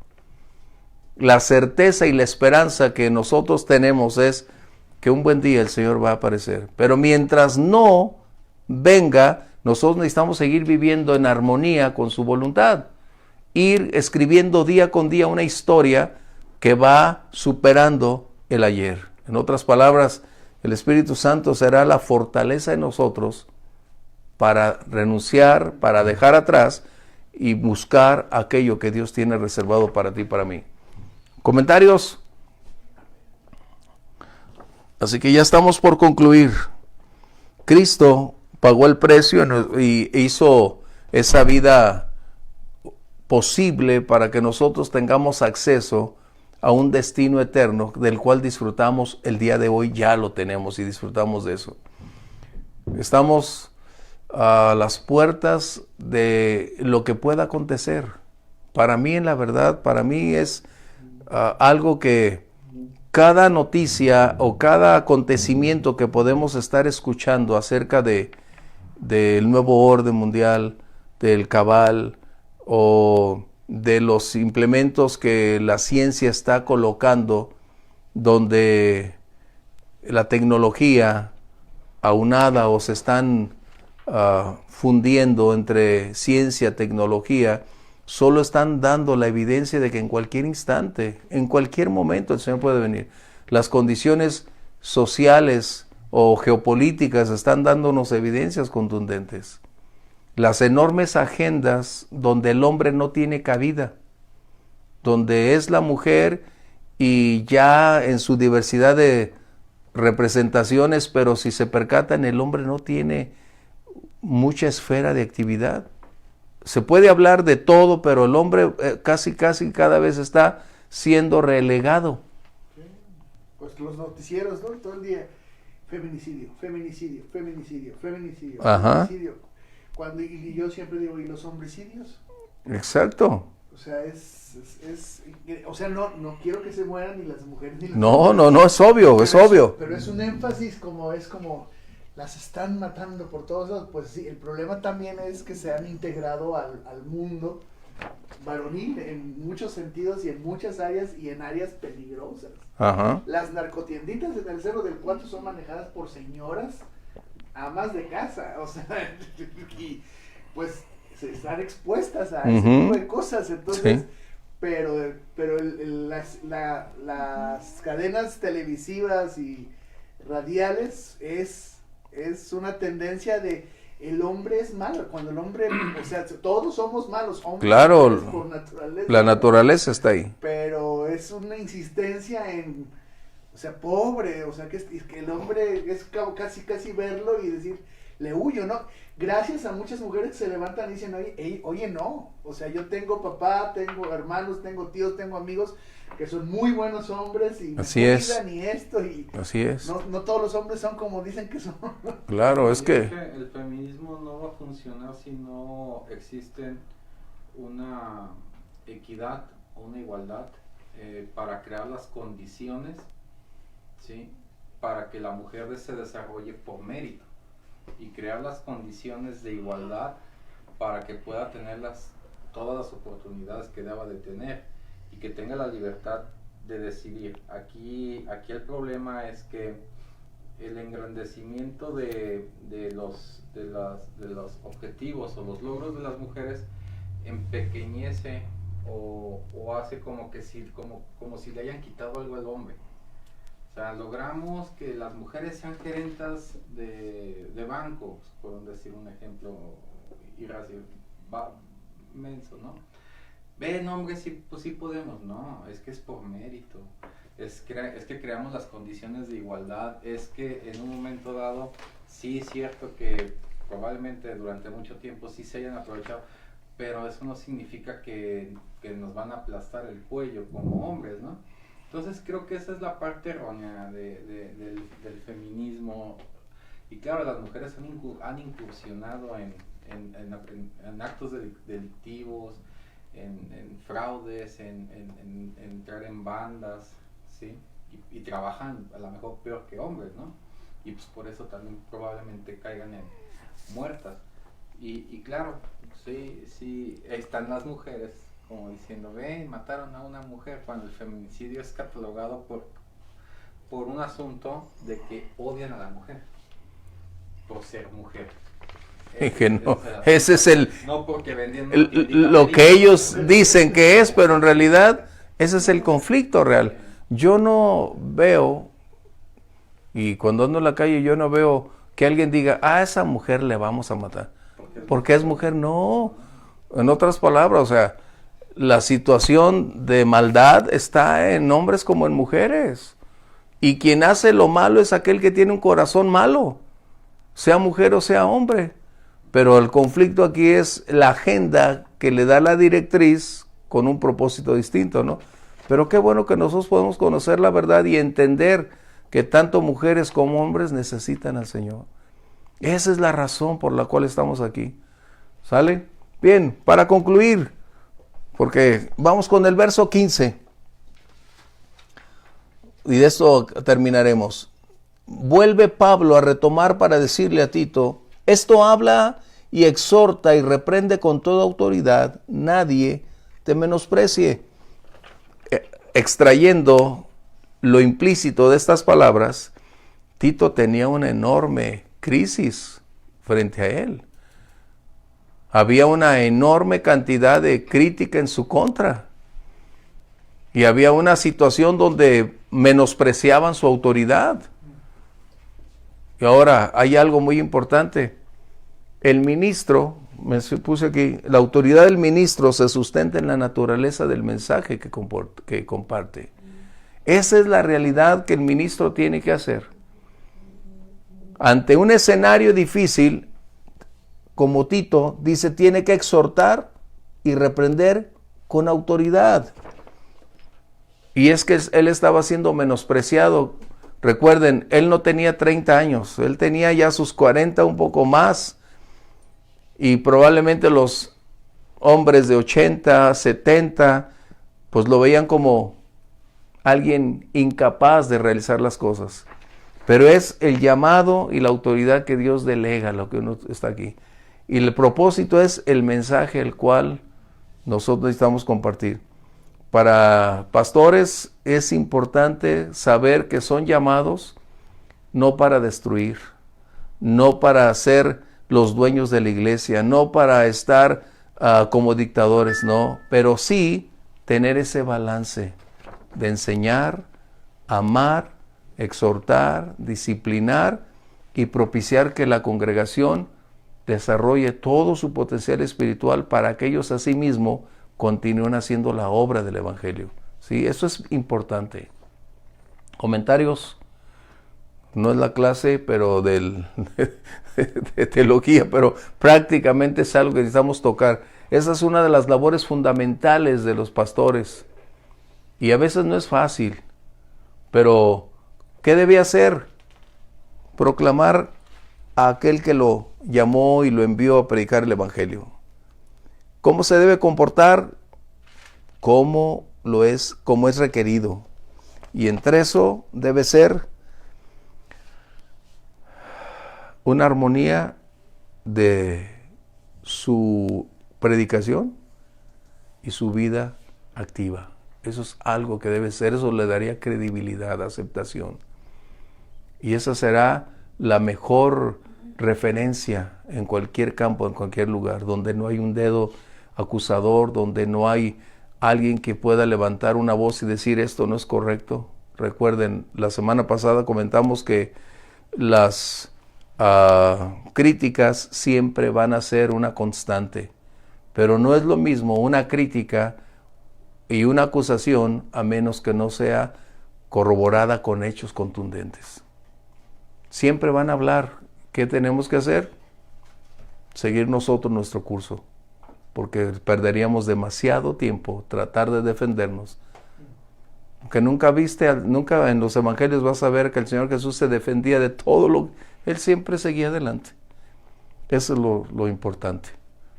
[SPEAKER 6] La certeza y la esperanza que nosotros tenemos es que un buen día el Señor va a aparecer. Pero mientras no venga, nosotros necesitamos seguir viviendo en armonía con su voluntad. Ir escribiendo día con día una historia que va superando el ayer. En otras palabras, el Espíritu Santo será la fortaleza en nosotros para renunciar, para dejar atrás y buscar aquello que Dios tiene reservado para ti y para mí. ¿Comentarios? Así que ya estamos por concluir. Cristo pagó el precio y hizo esa vida posible para que nosotros tengamos acceso a un destino eterno del cual disfrutamos el día de hoy. Ya lo tenemos y disfrutamos de eso. Estamos a las puertas de lo que pueda acontecer. Para mí, en la verdad, para mí es algo que cada noticia o cada acontecimiento que podemos estar escuchando acerca del nuevo orden mundial, del cabal o de los implementos que la ciencia está colocando, donde la tecnología aunada o se están fundiendo entre ciencia, tecnología, solo están dando la evidencia de que en cualquier instante, en cualquier momento el Señor puede venir. Las condiciones sociales o geopolíticas están dándonos evidencias contundentes. Las enormes agendas donde el hombre no tiene cabida, donde es la mujer y ya en su diversidad de representaciones, pero si se percatan, el hombre no tiene mucha esfera de actividad. Se puede hablar de todo, pero el hombre casi cada vez está siendo relegado.
[SPEAKER 3] Sí. Pues los noticieros, ¿no? Todo el día, feminicidio, feminicidio, feminicidio, feminicidio,
[SPEAKER 6] Ajá.
[SPEAKER 3] feminicidio. Cuando, y yo siempre digo, ¿y los homicidios?
[SPEAKER 6] Exacto.
[SPEAKER 3] O sea, o sea, no quiero que se mueran ni las mujeres ni las
[SPEAKER 6] No,
[SPEAKER 3] mujeres.
[SPEAKER 6] es obvio, es obvio.
[SPEAKER 3] Pero es un énfasis como las están matando por todos lados. Pues sí, el problema también es que se han integrado al mundo varonil en muchos sentidos y en muchas áreas y en áreas peligrosas.
[SPEAKER 6] Ajá.
[SPEAKER 3] Las narcotienditas en el Cerro del Cuatro son manejadas por señoras amas de casa, o sea, y pues se están expuestas a ese tipo de cosas, entonces,
[SPEAKER 6] Sí.
[SPEAKER 3] pero las cadenas televisivas y radiales es una tendencia de el hombre es malo, cuando el hombre, o sea, todos somos malos, hombres
[SPEAKER 6] Claro,
[SPEAKER 3] por naturaleza,
[SPEAKER 6] la naturaleza está ahí.
[SPEAKER 3] pero es una insistencia en, o sea, pobre, o sea, que el hombre es casi verlo y decir, le huyo, ¿no? Gracias a muchas mujeres que se levantan y dicen, oye, no, o sea, yo tengo papá, tengo hermanos, tengo tíos, tengo amigos que son muy buenos hombres y
[SPEAKER 6] Así
[SPEAKER 3] me
[SPEAKER 6] es.
[SPEAKER 3] cuidan y esto, y
[SPEAKER 6] Así es.
[SPEAKER 3] no todos los hombres son como dicen que son.
[SPEAKER 6] Claro, es
[SPEAKER 5] Yo
[SPEAKER 6] que
[SPEAKER 5] creo el feminismo no va a funcionar si no existen una equidad o una igualdad para crear las condiciones ¿sí? Para que la mujer se desarrolle por mérito y crear las condiciones de igualdad para que pueda tener todas las oportunidades que deba de tener y que tenga la libertad de decidir. Aquí el problema es que el engrandecimiento de los objetivos o los logros de las mujeres empequeñece o hace como si le hayan quitado algo al hombre. O sea, logramos que las mujeres sean gerentas de bancos, por decir un ejemplo menso, ¿no? Ven, hombre, sí, pues sí podemos. No, es que es por mérito. Es que creamos las condiciones de igualdad. Es que en un momento dado, sí es cierto que probablemente durante mucho tiempo sí se hayan aprovechado, pero eso no significa que nos van a aplastar el cuello como hombres, ¿no? Entonces creo que esa es la parte errónea del feminismo. Y claro, las mujeres han incursionado en actos delictivos, en fraudes, en entrar en bandas, ¿sí? Y trabajan a lo mejor peor que hombres, ¿no? Y pues por eso también probablemente caigan en muertas. Y claro, sí, están las mujeres como diciendo, ven, mataron a una mujer, cuando el feminicidio es catalogado por un asunto de que odian a la mujer por ser mujer.
[SPEAKER 6] Que no, ese es
[SPEAKER 5] no porque
[SPEAKER 6] lo que ellos dicen que es, pero en realidad ese es el conflicto real. Yo no veo, y cuando ando en la calle yo no veo que alguien diga, a esa mujer le vamos a matar. ¿Porque es mujer? No. En otras palabras, o sea, la situación de maldad está en hombres como en mujeres. Y quien hace lo malo es aquel que tiene un corazón malo, sea mujer o sea hombre. Pero el conflicto aquí es la agenda que le da la directriz con un propósito distinto, ¿no? Pero qué bueno que nosotros podemos conocer la verdad y entender que tanto mujeres como hombres necesitan al Señor. Esa es la razón por la cual estamos aquí. ¿Sale? Bien, para concluir, porque vamos con el verso 15. Y de esto terminaremos. Vuelve Pablo a retomar para decirle a Tito, esto habla y exhorta y reprende con toda autoridad, nadie te menosprecie. Extrayendo lo implícito de estas palabras, Tito tenía una enorme crisis frente a él. Había una enorme cantidad de crítica en su contra. Y había una situación donde menospreciaban su autoridad. Y ahora hay algo muy importante. El ministro, me puse aquí, la autoridad del ministro se sustenta en la naturaleza del mensaje que comparte. Esa es la realidad que el ministro tiene que hacer. Ante un escenario difícil, como Tito dice, tiene que exhortar y reprender con autoridad. Y es que él estaba siendo menospreciado. Recuerden, él no tenía 30 años, él tenía ya sus 40, un poco más. Y probablemente los hombres de 80, 70, pues lo veían como alguien incapaz de realizar las cosas. Pero es el llamado y la autoridad que Dios delega, lo que uno está aquí. Y el propósito es el mensaje el cual nosotros necesitamos compartir. Para pastores es importante saber que son llamados no para destruir, no para ser los dueños de la iglesia, no para estar como dictadores, no, pero sí tener ese balance de enseñar, amar, exhortar, disciplinar y propiciar que la congregación desarrolle todo su potencial espiritual para que ellos a sí mismos continúen haciendo la obra del Evangelio. ¿Sí? Eso es importante. Comentarios. No es la clase, pero de teología, pero prácticamente es algo que necesitamos tocar. Esa es una de las labores fundamentales de los pastores. Y a veces no es fácil, pero ¿qué debe hacer? Proclamar a aquel que lo llamó y lo envió a predicar el Evangelio. ¿Cómo se debe comportar? Como es requerido. Y entre eso debe ser una armonía de su predicación y su vida activa. Eso es algo que debe ser, eso le daría credibilidad, aceptación. Y esa será la mejor referencia en cualquier campo, en cualquier lugar, donde no hay un dedo acusador, donde no hay alguien que pueda levantar una voz y decir esto no es correcto. Recuerden, la semana pasada comentamos que las críticas siempre van a ser una constante, pero no es lo mismo una crítica y una acusación a menos que no sea corroborada con hechos contundentes. Siempre van a hablar. ¿Qué tenemos que hacer? Seguir nosotros nuestro curso, porque perderíamos demasiado tiempo tratar de defendernos. Que nunca en los evangelios vas a ver que el Señor Jesús se defendía de todo lo que Él siempre seguía adelante. Eso es lo importante,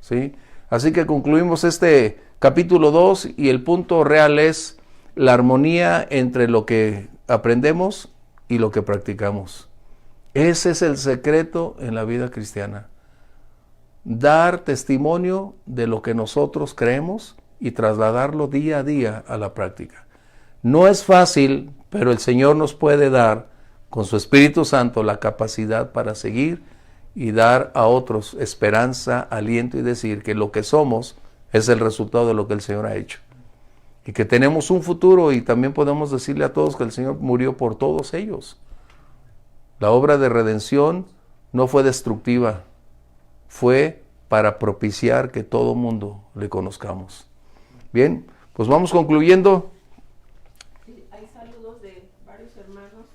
[SPEAKER 6] ¿sí? Así que concluimos este capítulo 2 y el punto real es la armonía entre lo que aprendemos y lo que practicamos. Ese es el secreto en la vida cristiana. Dar testimonio de lo que nosotros creemos y trasladarlo día a día a la práctica. No es fácil, pero el Señor nos puede dar con su Espíritu Santo la capacidad para seguir y dar a otros esperanza, aliento y decir que lo que somos es el resultado de lo que el Señor ha hecho. Y que tenemos un futuro y también podemos decirle a todos que el Señor murió por todos ellos. La obra de redención no fue destructiva, fue para propiciar que todo mundo le conozcamos. Bien, pues vamos concluyendo.
[SPEAKER 7] Hay saludos de varios hermanos.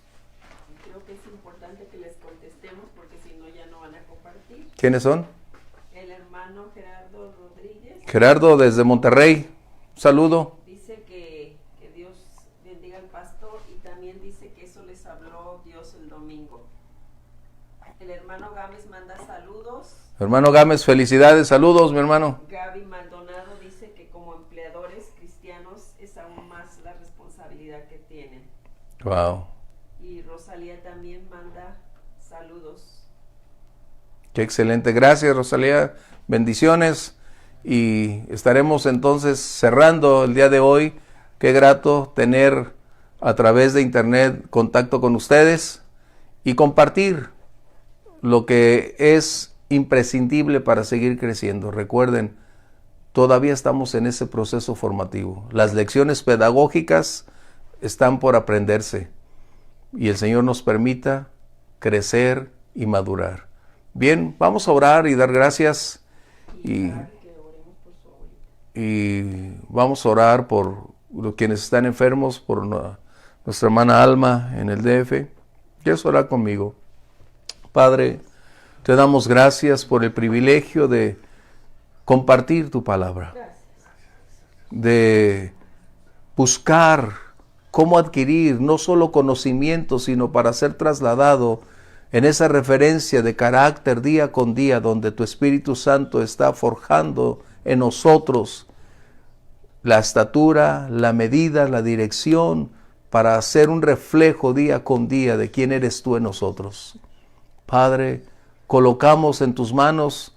[SPEAKER 7] Creo que es importante que les contestemos porque si no ya no van a compartir.
[SPEAKER 6] ¿Quiénes son?
[SPEAKER 7] El hermano Gerardo Rodríguez.
[SPEAKER 6] Gerardo desde Monterrey. Un saludo.
[SPEAKER 7] Dice que Dios bendiga al pastor y también dice que eso les habló Dios el domingo. El hermano Gámez manda saludos.
[SPEAKER 6] Hermano Gámez, felicidades, saludos, mi hermano.
[SPEAKER 7] Gaby Maldonado dice que como empleadores cristianos es aún más la responsabilidad que tienen.
[SPEAKER 6] Wow.
[SPEAKER 7] Y Rosalía también manda saludos.
[SPEAKER 6] Qué excelente. Gracias, Rosalía. Bendiciones. Y estaremos entonces cerrando el día de hoy. Qué grato tener a través de internet contacto con ustedes y compartir lo que es imprescindible para seguir creciendo. Recuerden, todavía estamos en ese proceso formativo. Las lecciones pedagógicas están por aprenderse y el Señor nos permita crecer y madurar. Bien, vamos a orar y dar gracias y vamos a orar por quienes están enfermos, por nuestra hermana Alma en el DF. ¿Quieres orar conmigo? Padre, te damos gracias por el privilegio de compartir tu palabra, de buscar cómo adquirir no solo conocimiento, sino para ser trasladado en esa referencia de carácter día con día, donde tu Espíritu Santo está forjando en nosotros la estatura, la medida, la dirección, para hacer un reflejo día con día de quién eres tú en nosotros. Padre, colocamos en tus manos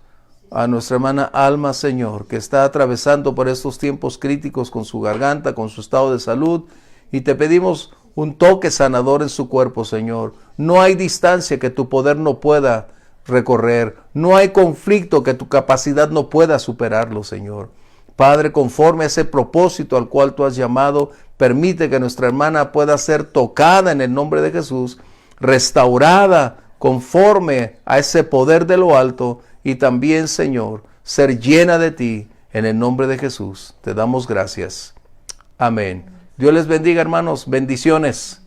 [SPEAKER 6] a nuestra hermana Alma, Señor, que está atravesando por estos tiempos críticos con su garganta, con su estado de salud, y te pedimos un toque sanador en su cuerpo, Señor. No hay distancia que tu poder no pueda recorrer, no hay conflicto que tu capacidad no pueda superarlo, Señor. Padre, conforme a ese propósito al cual tú has llamado, permite que nuestra hermana pueda ser tocada en el nombre de Jesús, restaurada conforme a ese poder de lo alto, y también, Señor, ser llena de ti en el nombre de Jesús. Te damos gracias. Amén. Dios les bendiga, hermanos. Bendiciones.